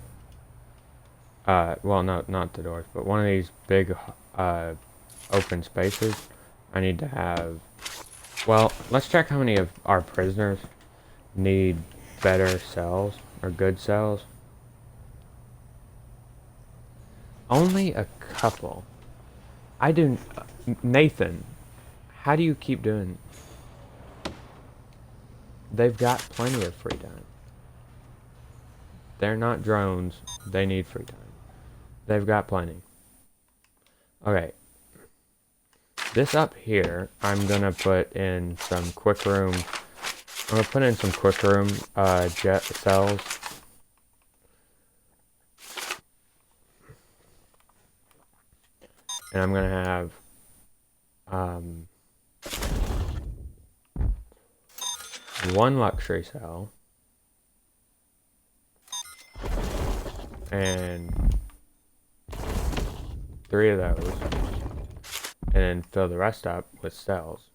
well, no, not the doors, but one of these big, open spaces, I need to have, well, let's check how many of our prisoners need better cells, or good cells. Only a couple. I do, Nathan, how do you keep doing? They've got plenty of free time. They're not drones. They need free time. They've got plenty. Okay. This up here, I'm gonna put in some quick room. I'm gonna put in some quick room jet cells. And I'm gonna have one luxury cell and 3 of those, and then fill the rest up with cells.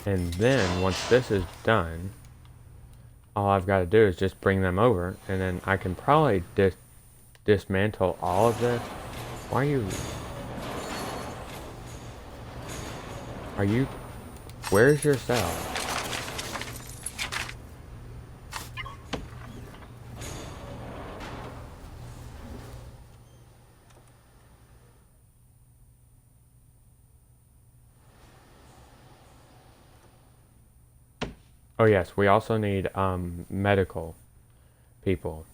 And then, once this is done, all I've got to do is just bring them over, and then I can probably dismantle all of this. Why are you, where's your cell? Oh yes, we also need medical people.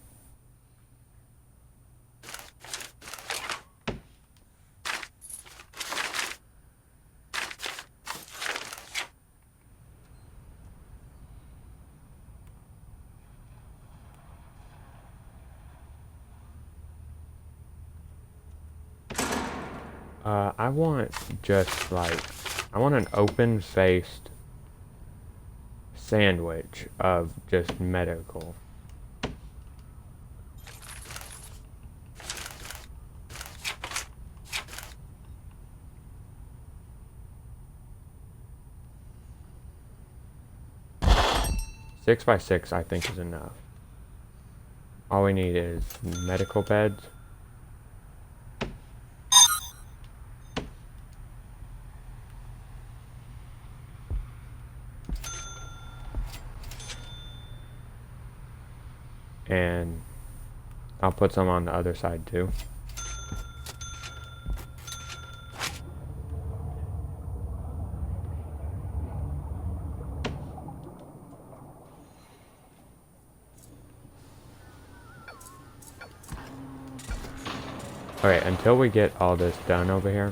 I want just like, I want an open-faced sandwich of just medical. Six by 6 I think is enough. All we need is medical beds. And I'll put some on the other side too. Okay, until we get all this done over here,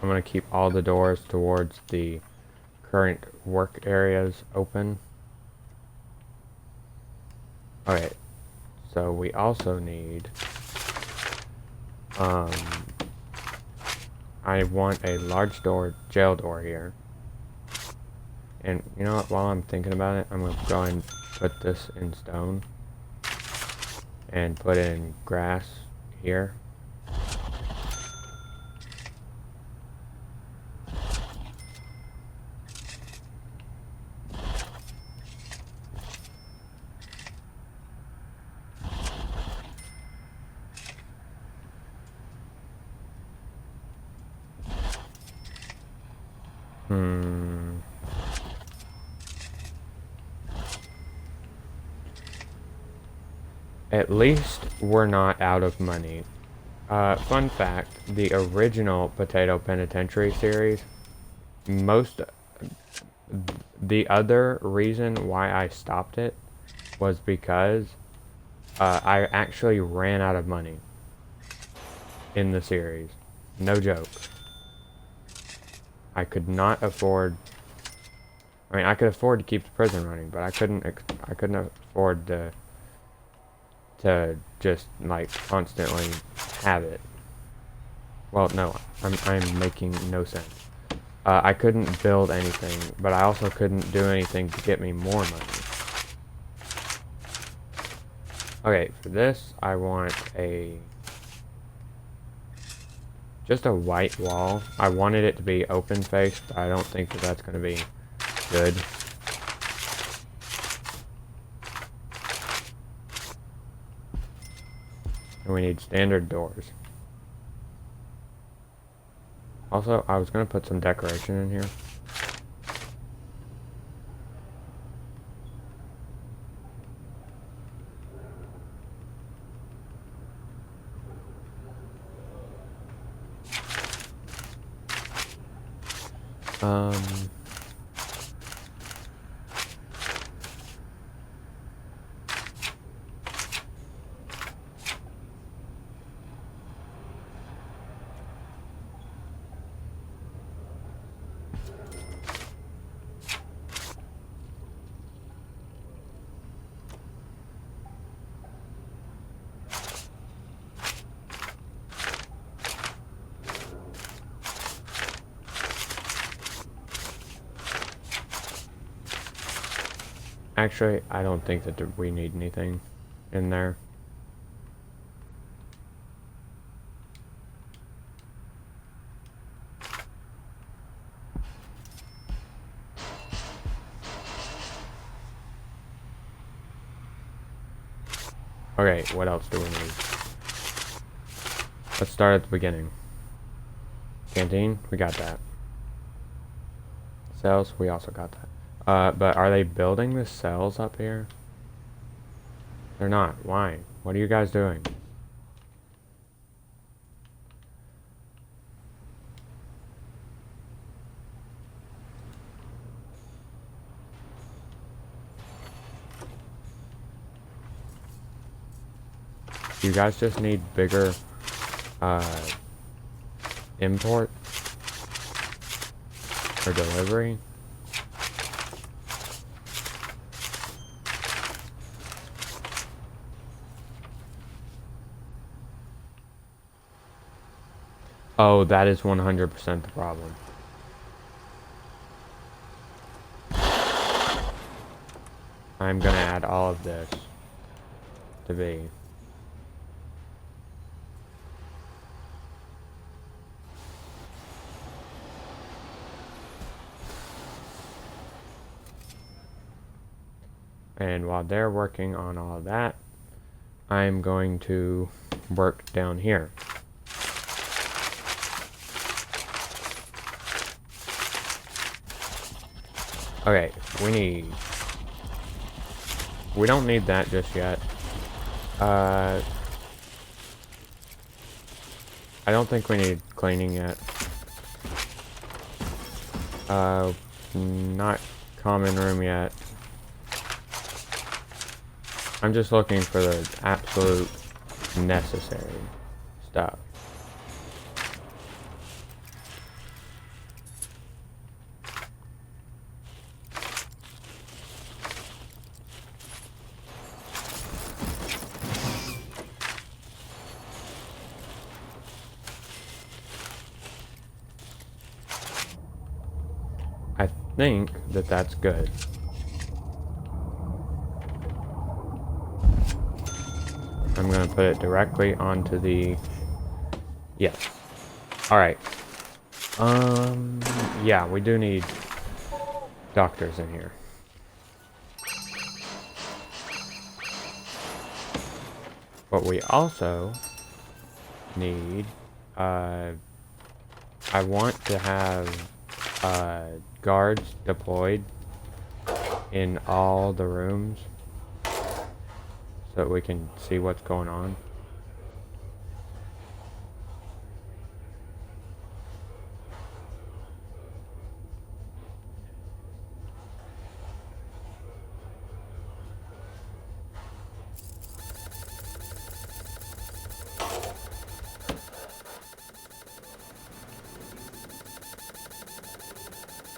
I'm going to keep all the doors towards the current work areas open. Okay, so we also need, I want a large door, jail door here. And you know what, while I'm thinking about it, I'm going to go and put this in stone. And put in grass here. At least we're not out of money. Fun fact, the original Potato Penitentiary series, the other reason why I stopped it was because I actually ran out of money in the series. No joke. I could not afford... I mean, I could afford to keep the prison running, but I couldn't afford to just, like, constantly have it. Well, no, I'm making no sense. I couldn't build anything, but I also couldn't do anything to get me more money. Okay, for this, I want just a white wall. I wanted it to be open-faced, but I don't think that that's going to be good. And we need standard doors. Also, I was going to put some decoration in here. Actually, I don't think that we need anything in there. Okay, what else do we need? Let's start at the beginning. Canteen, we got that. Cells, we also got that. But are they building the cells up here? They're not. Why? What are you guys doing? You guys just need bigger, import or delivery. Oh, that is 100% the problem. I'm gonna add all of this to be. And while they're working on all of that, I'm going to work down here. Okay, we don't need that just yet. I don't think we need cleaning yet. Not common room yet. I'm just looking for the absolute necessary stuff. I think that that's good. I'm gonna put it directly onto the... Yes. Alright. Yeah, we do need doctors in here. But we also need, I want to have, guards deployed in all the rooms so that we can see what's going on.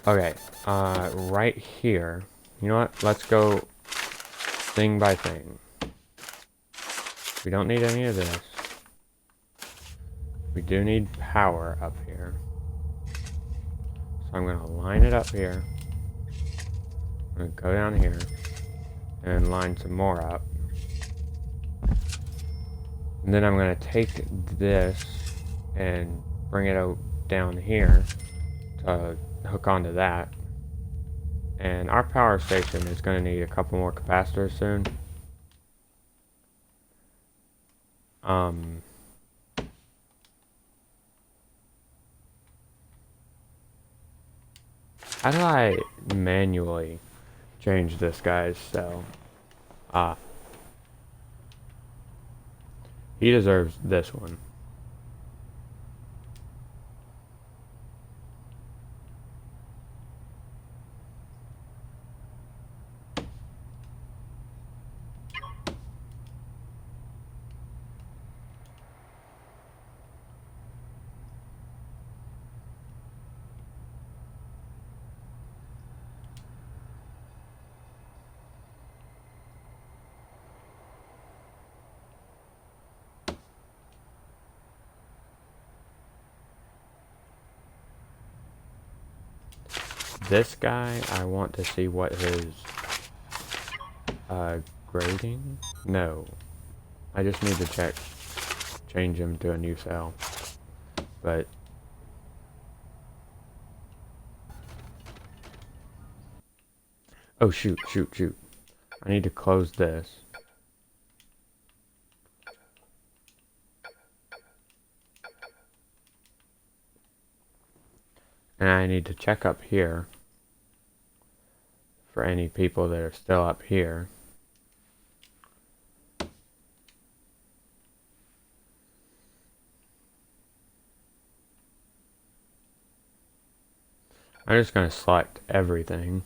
Okay, right here. You know what? Let's go thing by thing. We don't need any of this. We do need power up here. So I'm gonna line it up here. I'm gonna go down here and line some more up. And then I'm gonna take this and bring it out down here to hook onto that. And our power station is gonna need a couple more capacitors soon. How do I manually change this guy's cell? He deserves this one. This guy, I want to see what his grading? No. I just need to change him to a new cell. But oh shoot. I need to close this. And I need to check up here for any people that are still up here. I'm just going to select everything.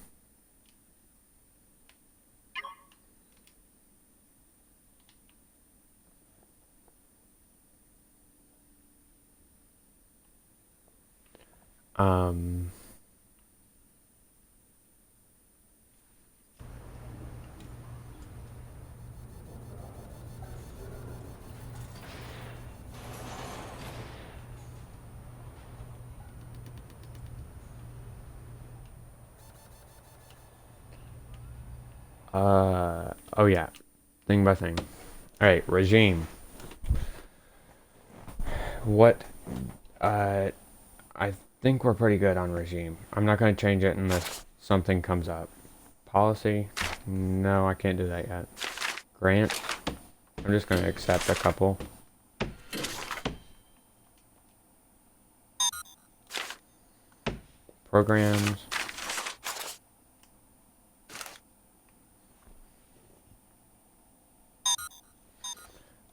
Oh yeah, thing by thing. Alright, regime. What, I think we're pretty good on regime. I'm not going to change it unless something comes up. Policy? No, I can't do that yet. Grant? I'm just going to accept a couple. Programs.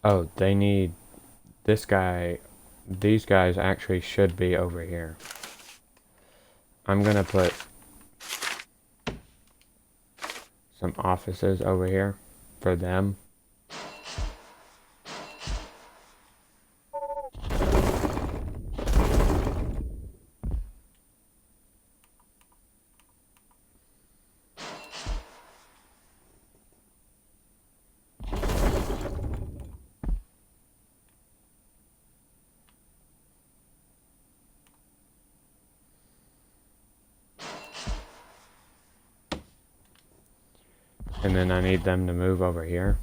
Oh, they need this guy. These guys actually should be over here. I'm gonna put some offices over here for them. And then I need them to move over here.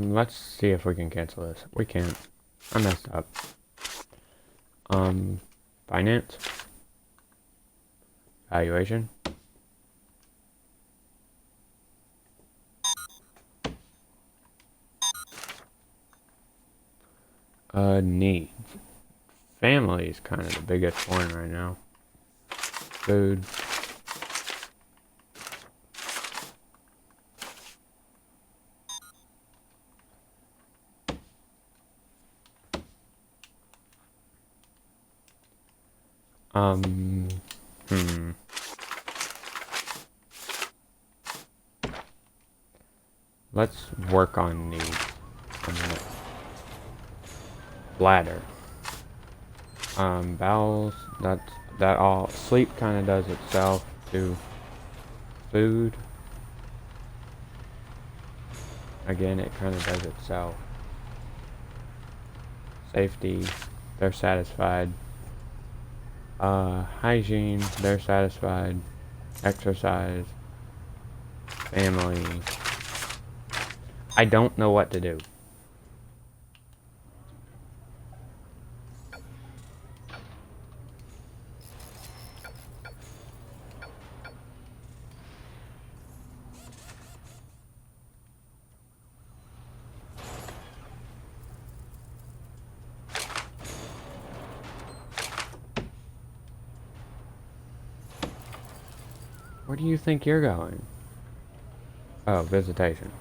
Let's see if we can cancel this. We can't. I messed up. Finance. Valuation. Needs. Family is kind of the biggest one right now. Food. Hmm. Let's work on the bladder. Bowels, that all, sleep kind of does itself to food. Again, it kind of does itself. Safety, they're satisfied. Hygiene, they're satisfied. Exercise, family. I don't know what to do. Where do you think you're going? Oh, visitation.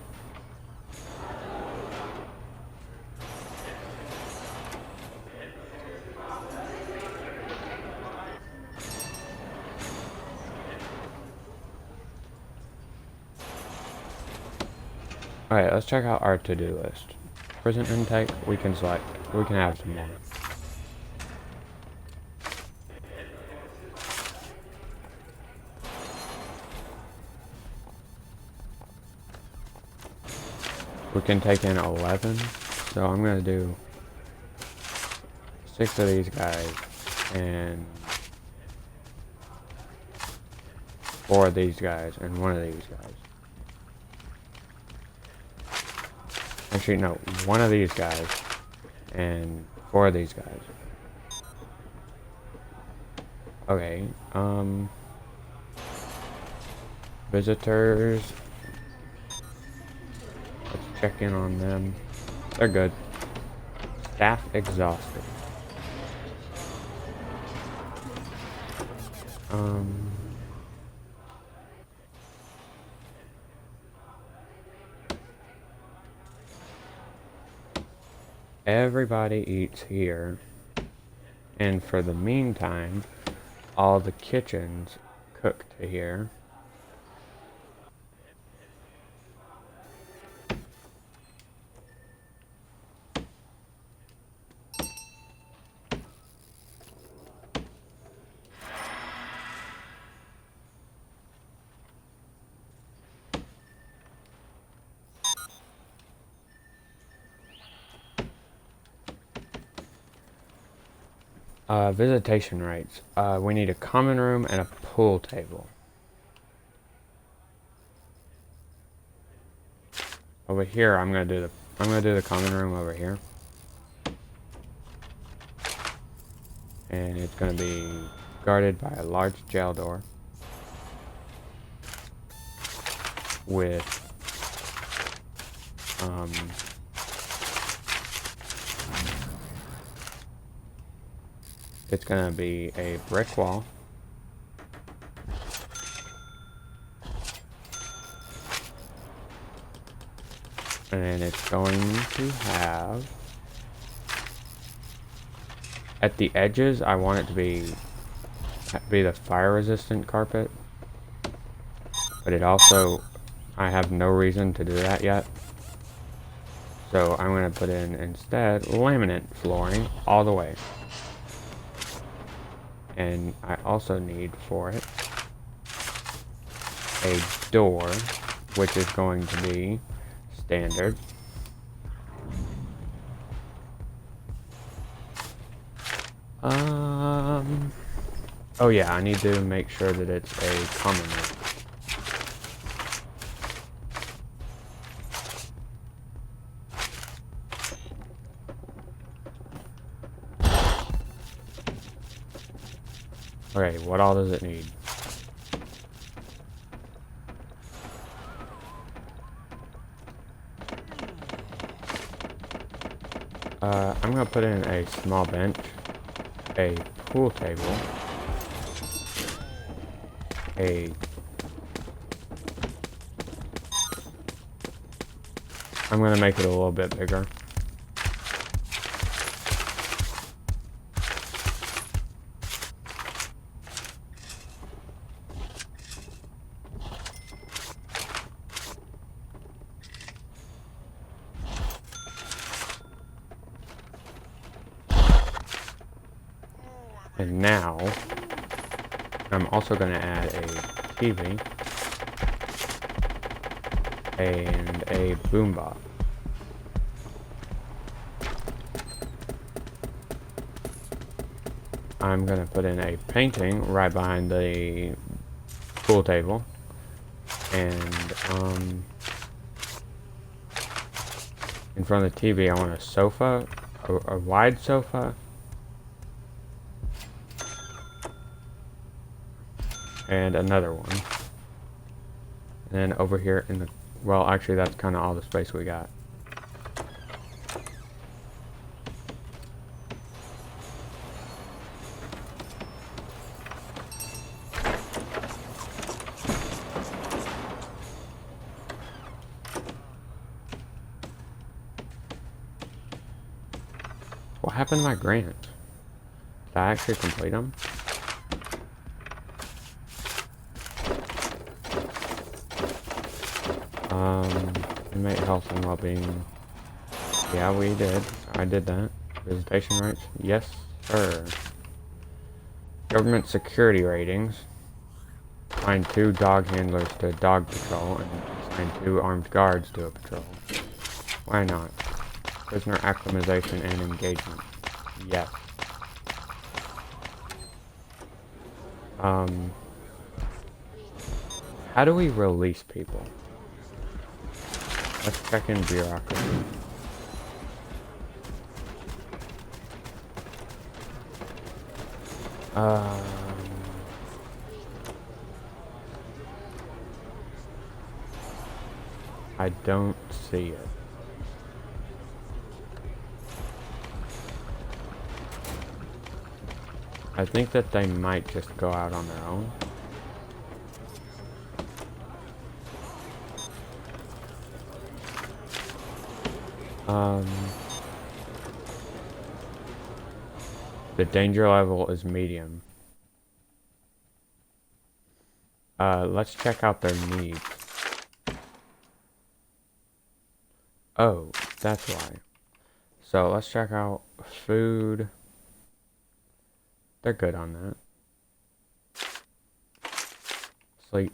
Alright, let's check out our to-do list. Prison intake, we can select. We can have some more. We can take in 11, so I'm gonna do 6 of these guys and 4 of these guys and 1 of these guys. Actually, no, 1 of these guys and 4 of these guys. Okay, visitors. Let's check in on them. They're good. Staff exhausted. Everybody eats here, and for the meantime, all the kitchens cook to here. Visitation rates. We need a common room and a pool table. Over here, I'm gonna do the common room over here, and it's gonna be guarded by a large jail door with it's gonna be a brick wall. And it's going to have, at the edges, I want it to be the fire resistant carpet. But it also, I have no reason to do that yet. So I'm going to put in instead laminate flooring all the way. And I also need for it a door, which is going to be standard. Oh yeah, I need to make sure that it's a common room. Okay, what all does it need? I'm gonna put in a small bench, a pool table, I'm gonna make it a little bit bigger. And now, I'm also going to add a TV and a boombox. I'm going to put in a painting right behind the pool table. And, in front of the TV, I want a sofa, a wide sofa. And another one. And then over here in the... Well, actually, that's kind of all the space we got. What happened to my grants? Did I actually complete them? Inmate health and well-being. Yeah, we did. I did that. Visitation rights. Yes, sir. Government security ratings. Assign 2 dog handlers to a dog patrol and assign 2 armed guards to a patrol. Why not? Prisoner acclimatization and engagement. Yes. How do we release people? Let's check in bureaucracy. I don't see it. I think that they might just go out on their own. The danger level is medium. Let's check out their needs. Oh, that's why. So let's check out food. They're good on that. Sleep.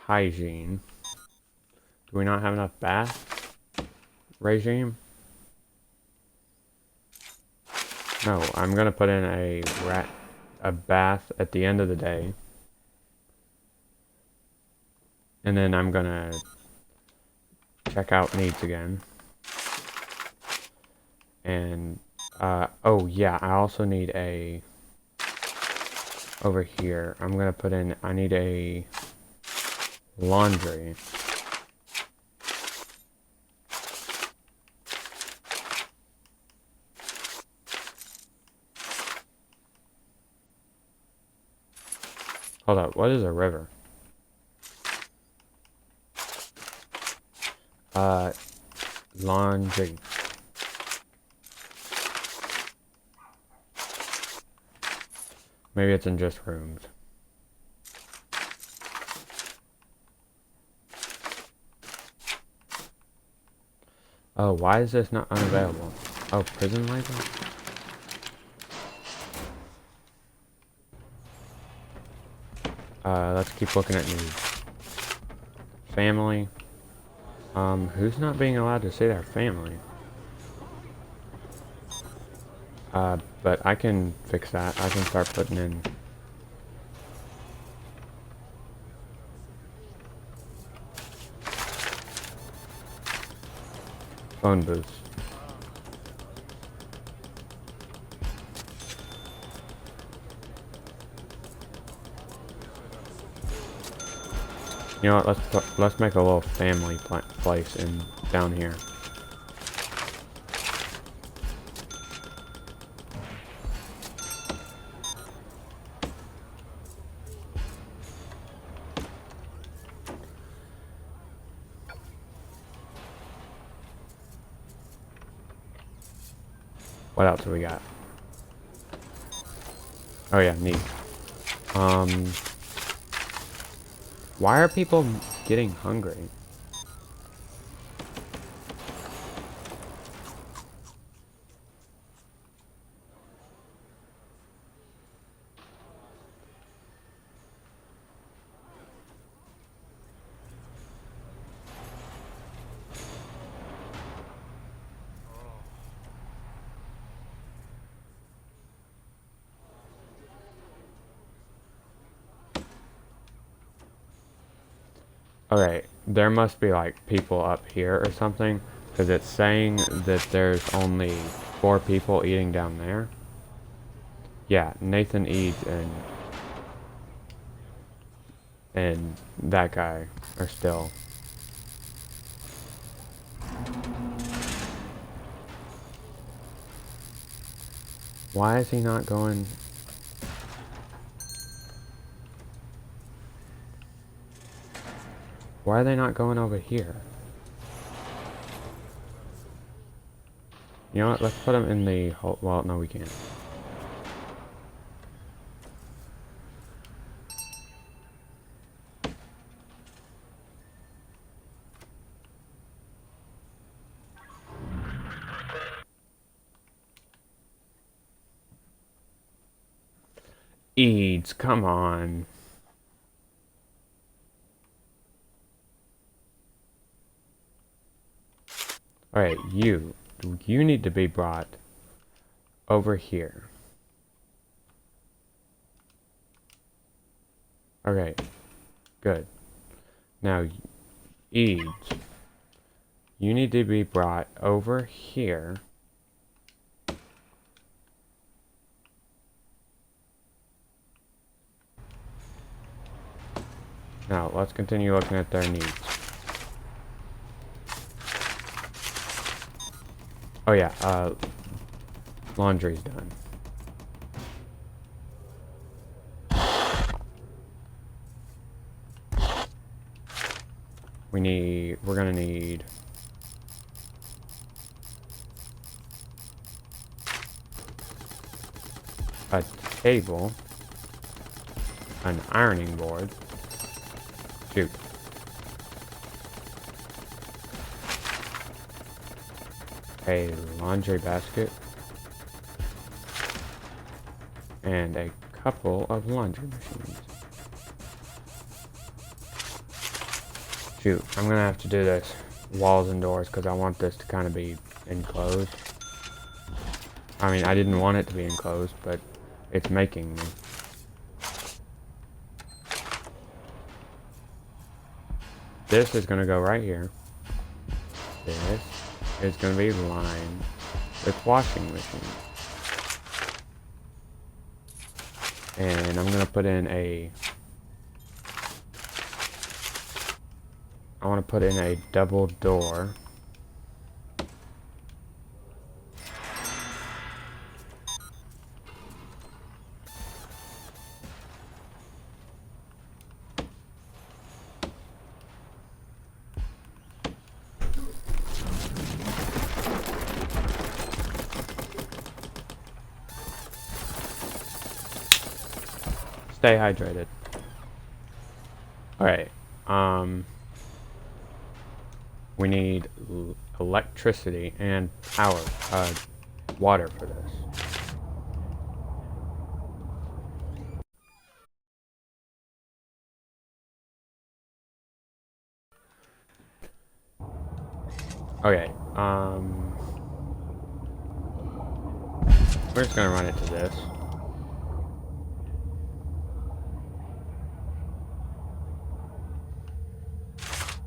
Hygiene. Do we not have enough bath regime? No, I'm gonna put in a bath at the end of the day. And then I'm gonna check out needs again. And, oh yeah, I also need a... Over here, I'm gonna put in... I need a... laundry. Hold up, what is a river? Laundry. Maybe it's in just rooms. Oh, why is this not unavailable? Oh, prison labor? Let's keep looking at needs. Family. Who's not being allowed to see their family? But I can fix that. I can start putting in... phone booths. You know what, let's make a little family place in down here. What else do we got? Oh yeah, neat. Why are people getting hungry? Okay, there must be like people up here or something, because it's saying that there's only 4 people eating down there. Yeah, Nathan eats and that guy are still. Why is he not going? Why are they not going over here? You know what? Let's put them in the hole. Well, no, we can't. Eads, come on. Alright, you need to be brought over here. Okay, good. Now, Eads, you need to be brought over here. Now, let's continue looking at their needs. Oh yeah, laundry's done. We're gonna need a table, an ironing board, shoot, a laundry basket, and a couple of laundry machines. Shoot, I'm gonna have to do this walls and doors because I want this to kind of be enclosed. I mean, I didn't want it to be enclosed, but it's making me. This is gonna go right here. This is gonna be lined with washing machine. And I'm gonna put in a... I want to put in a double door. Stay hydrated. Alright, we need electricity and power, water for this. Okay, we're just gonna run it to this.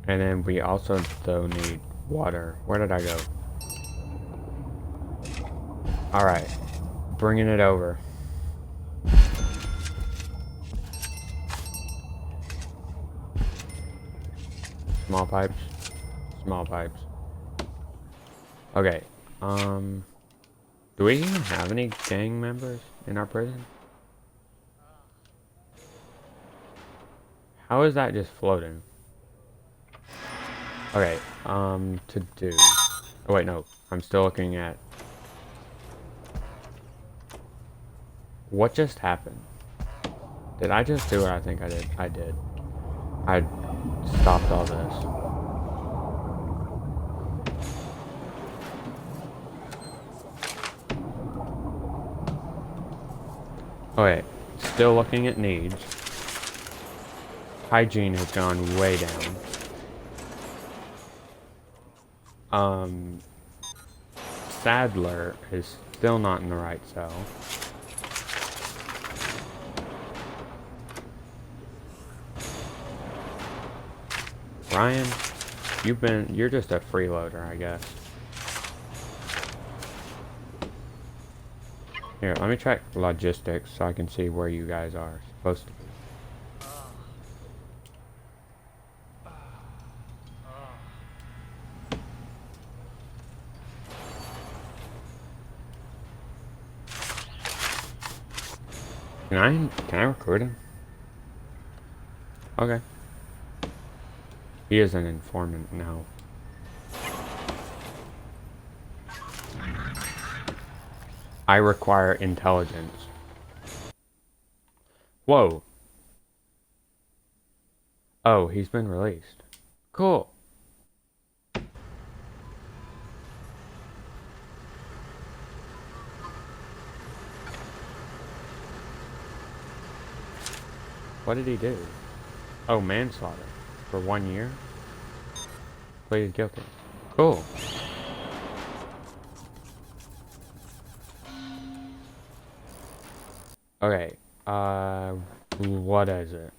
And then we also though need water. Where did I go? Alright, bringing it over. Small pipes. Small pipes. Okay, do we even have any gang members in our prison? How is that just floating? Okay, to do... Oh wait, no, I'm still looking at... What just happened? Did I just do what I think I did? I did. I stopped all this. Okay, still looking at needs. Hygiene has gone way down. Sadler is still not in the right cell. Ryan, you're just a freeloader, I guess. Here, let me check logistics so I can see where you guys are supposed to be. Can I recruit him? Okay. He is an informant now. I require intelligence. Whoa. Oh, he's been released. Cool. What did he do? Oh, manslaughter. For 1 year? Pleaded guilty. Cool. Okay. What is it?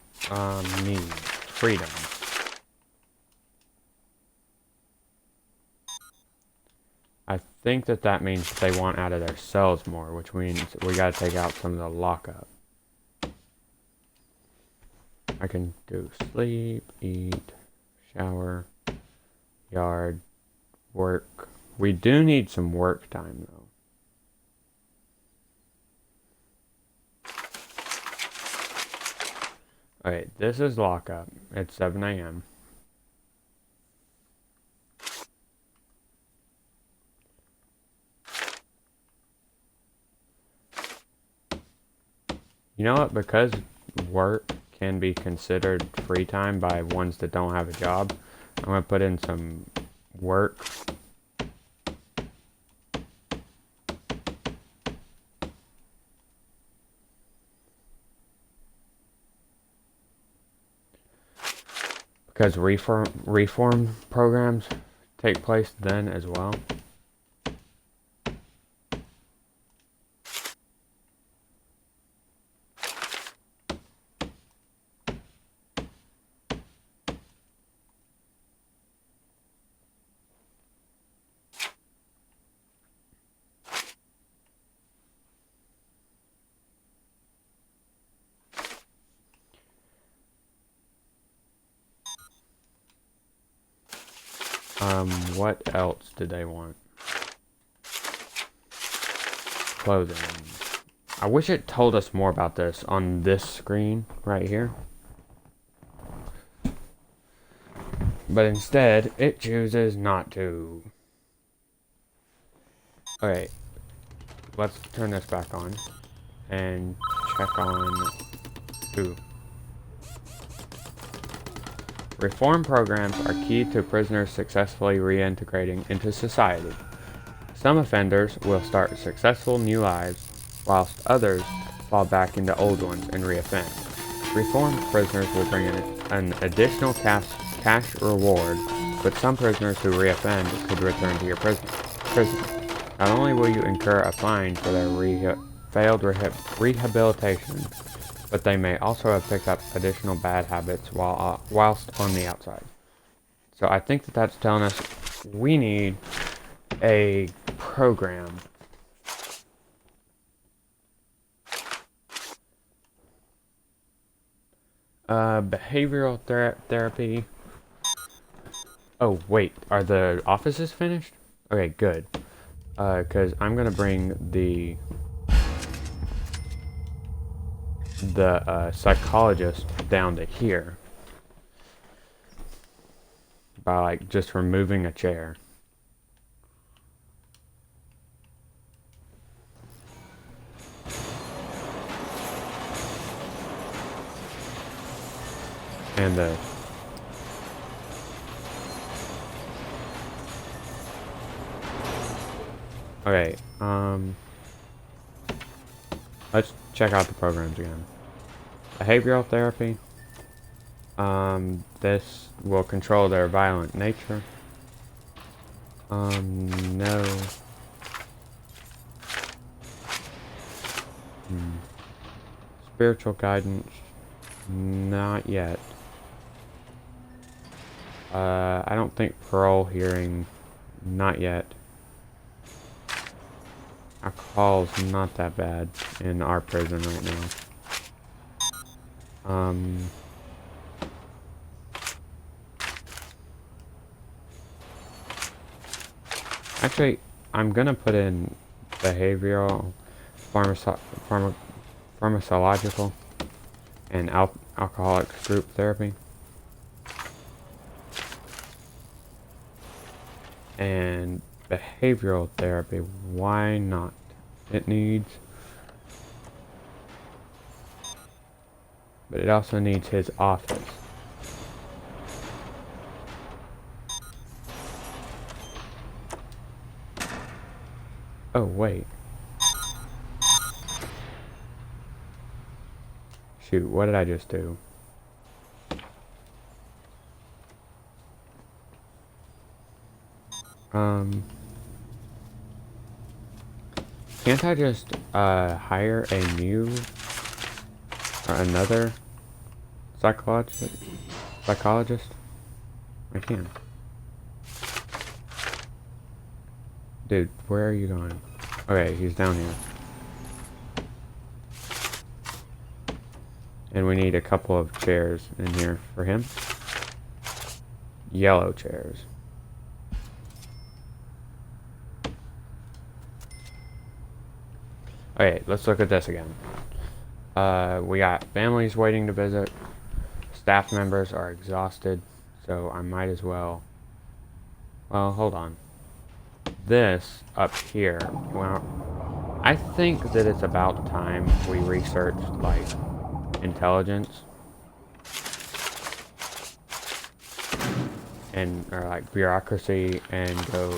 Need. Freedom. I think that means that they want out of their cells more, which means we gotta take out some of the lockup. I can do sleep, eat, shower, yard, work. We do need some work time, though. Okay, this is lockup. It's 7 a.m. You know what? Because work can be considered free time by ones that don't have a job, I'm going to put in some work. Because reform programs take place then as well. What else did they want? Clothing. I wish it told us more about this on this screen right here. But instead, it chooses not to. Okay. Let's turn this back on. And check on... Ooh. Reform programs are key to prisoners successfully reintegrating into society. Some offenders will start successful new lives, whilst others fall back into old ones and reoffend. Reformed prisoners will bring in an additional cash reward, but some prisoners who reoffend could return to your prison. Not only will you incur a fine for their failed rehabilitation, but they may also have picked up additional bad habits whilst on the outside. So I think that's telling us we need a program. Behavioral therapy. Oh, wait. Are the offices finished? Okay, good. Because I'm going to bring the psychologist down to here by like just removing a chair. And okay, let's check out the programs again. Behavioral therapy. This will control their violent nature. No. Spiritual guidance. Not yet. I don't think parole hearing, not yet. Alcohol's not that bad in our prison right now. Actually, I'm gonna put in behavioral, pharmacological, and alcoholics group therapy. And behavioral therapy, why not? It needs, but it also needs his office. Oh, wait. Shoot, what did I just do? Can't I just, hire a new, or another psychologist? I can. Dude, where are you going? Okay, he's down here. And we need a couple of chairs in here for him. Yellow chairs. Okay, let's look at this again. We got families waiting to visit. Staff members are exhausted, so I might as well... Well, hold on. This up here, well, I think that it's about time we research, like, intelligence. And, or like, bureaucracy and go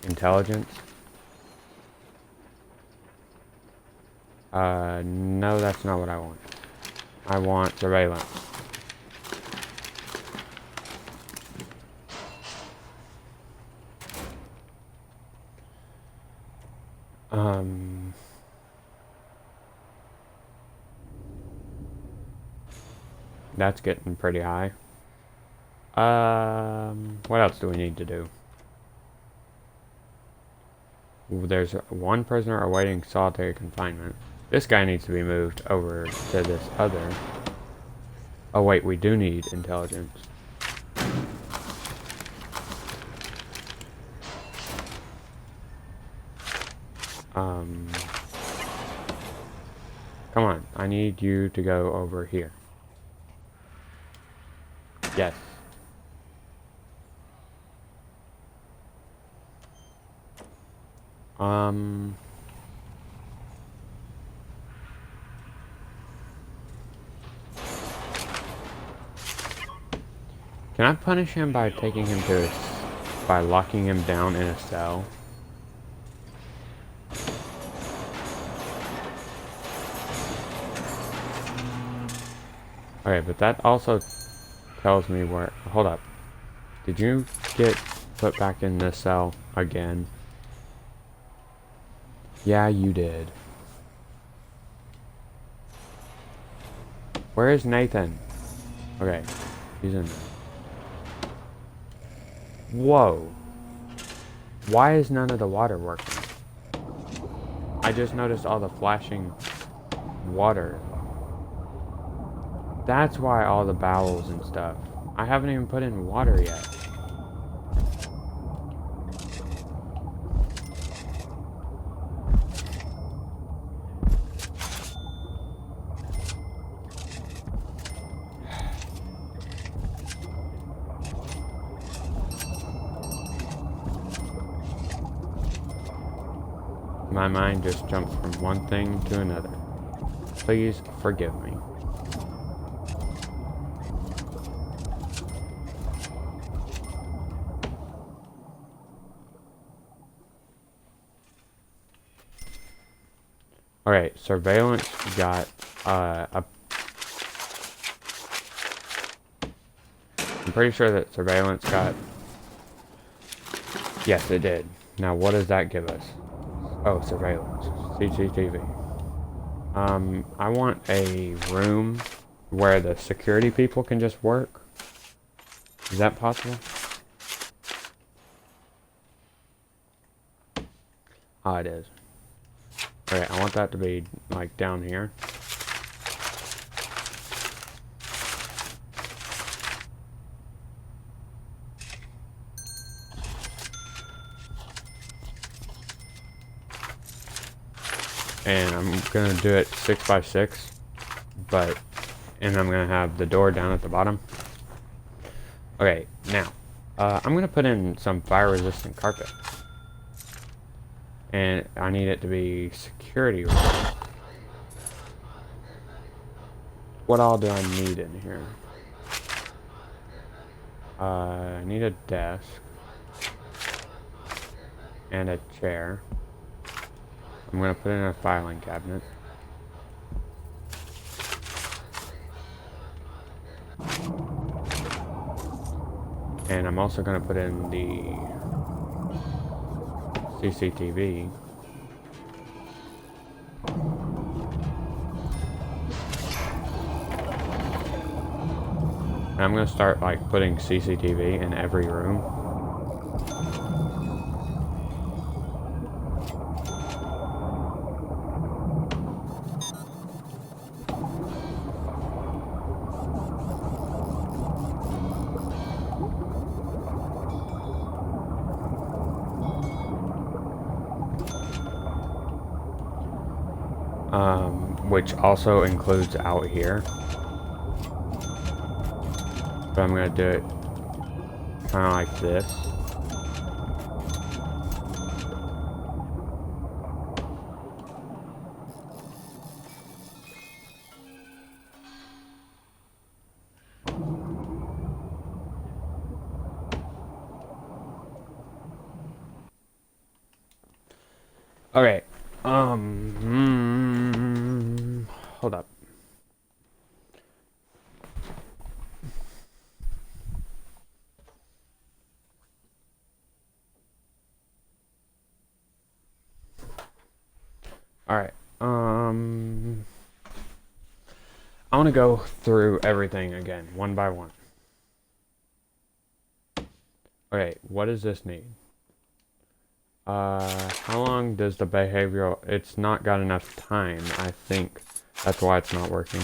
intelligence. No, that's not what I want. I want surveillance. That's getting pretty high. What else do we need to do? There's one prisoner awaiting solitary confinement. This guy needs to be moved over to this other. Oh wait, we do need intelligence. Come on, I need you to go over here. Yes. Can I punish him by taking him to by locking him down in a cell? Okay, but that also tells me where... Hold up. Did you get put back in this cell again? Yeah, you did. Where is Nathan? Okay, he's in there. Whoa. Why is none of the water working? I just noticed all the flashing water. That's why all the bowels and stuff. I haven't even put in water yet. My mind just jumps from one thing to another. Please forgive me. Alright, surveillance got I'm pretty sure that surveillance got... Yes, it did. Now what does that give us? Oh, surveillance. CCTV. I want a room where the security people can just work. Is that possible? Oh, it is. Okay, I want that to be, like, down here. And I'm gonna do it 6 by 6, and I'm gonna have the door down at the bottom. Okay, now, I'm gonna put in some fire-resistant carpet. And I need it to be security resistant. What all do I need in here? I need a desk. And a chair. I'm gonna put in a filing cabinet. And I'm also gonna put in the CCTV. And I'm gonna start like putting CCTV in every room. Which also includes out here. But I'm gonna do it kind of like this. Okay. Hold up. Alright, I want to go through everything again, one by one. Okay, what does this need? How long does the behavioral... It's not got enough time, I think. That's why it's not working.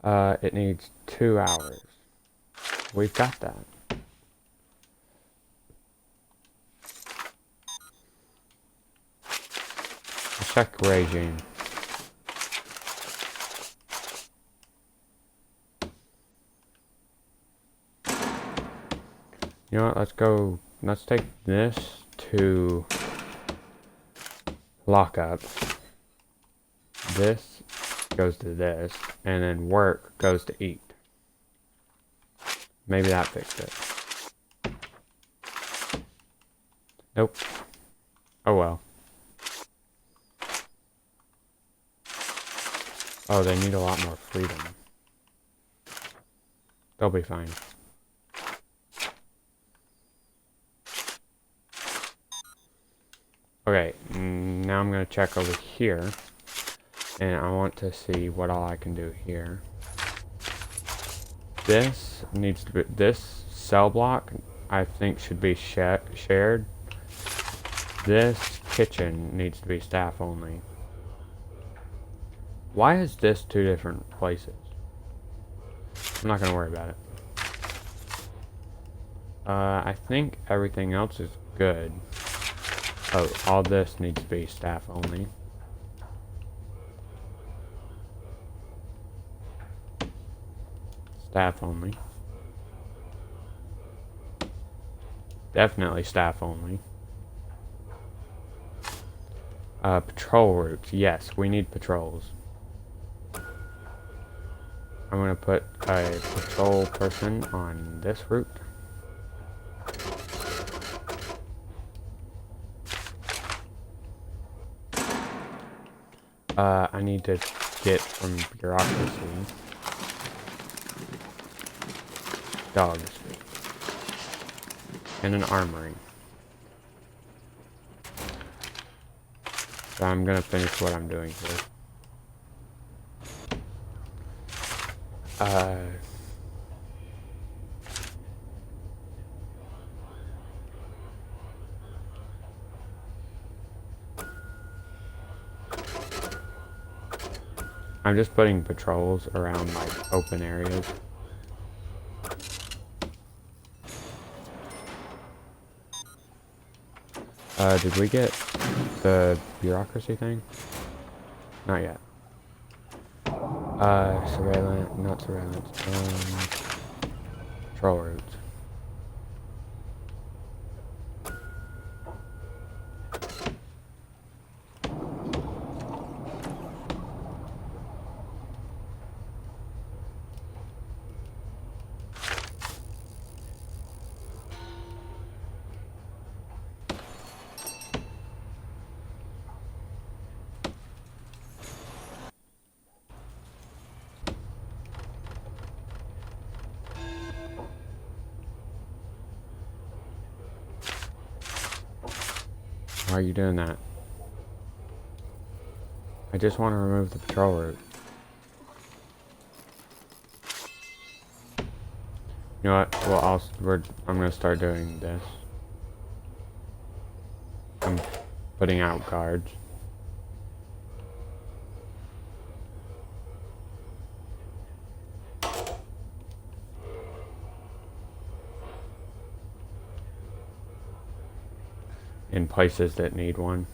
It needs 2 hours. We've got that. Check regime. You know what, let's take this to lockup. This goes to this, and then work goes to eat. Maybe that fixed it. Nope. Oh well. Oh, they need a lot more freedom. They'll be fine. Okay, now I'm going to check over here. And I want to see what all I can do here. This needs to be... This cell block, I think, should be shared. This kitchen needs to be staff only. Why is this 2 different places? I'm not gonna worry about it. I think everything else is good. Oh, all this needs to be staff only. Staff only. Definitely staff only. Patrol routes. Yes, we need patrols. I'm gonna put a patrol person on this route. I need to get from bureaucracy. Dogs. And an armory. So I'm gonna finish what I'm doing here. I'm just putting patrols around like open areas. Did we get the bureaucracy thing? Not yet. Surveillance, not surveillance. Patrol routes. Why are you doing that? I just want to remove the patrol route. You know what? Well, I'm gonna start doing this. I'm putting out guards. In places that need one.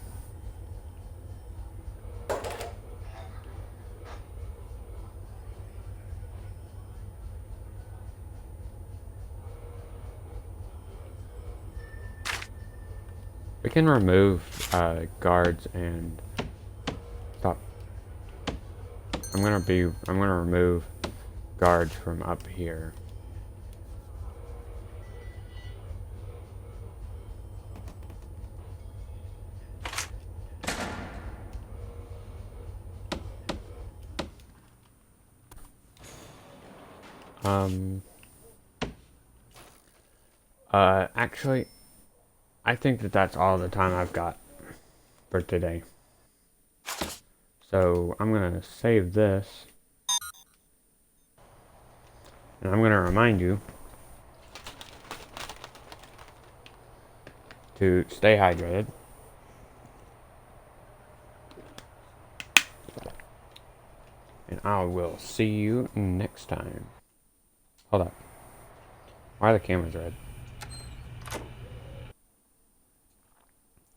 We can remove guards and stop. I'm gonna remove guards from up here. Actually, I think that that's all the time I've got for today. So I'm gonna save this. And I'm gonna remind you to stay hydrated. And I will see you next time. Hold up. Why are the cameras red?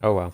Oh well.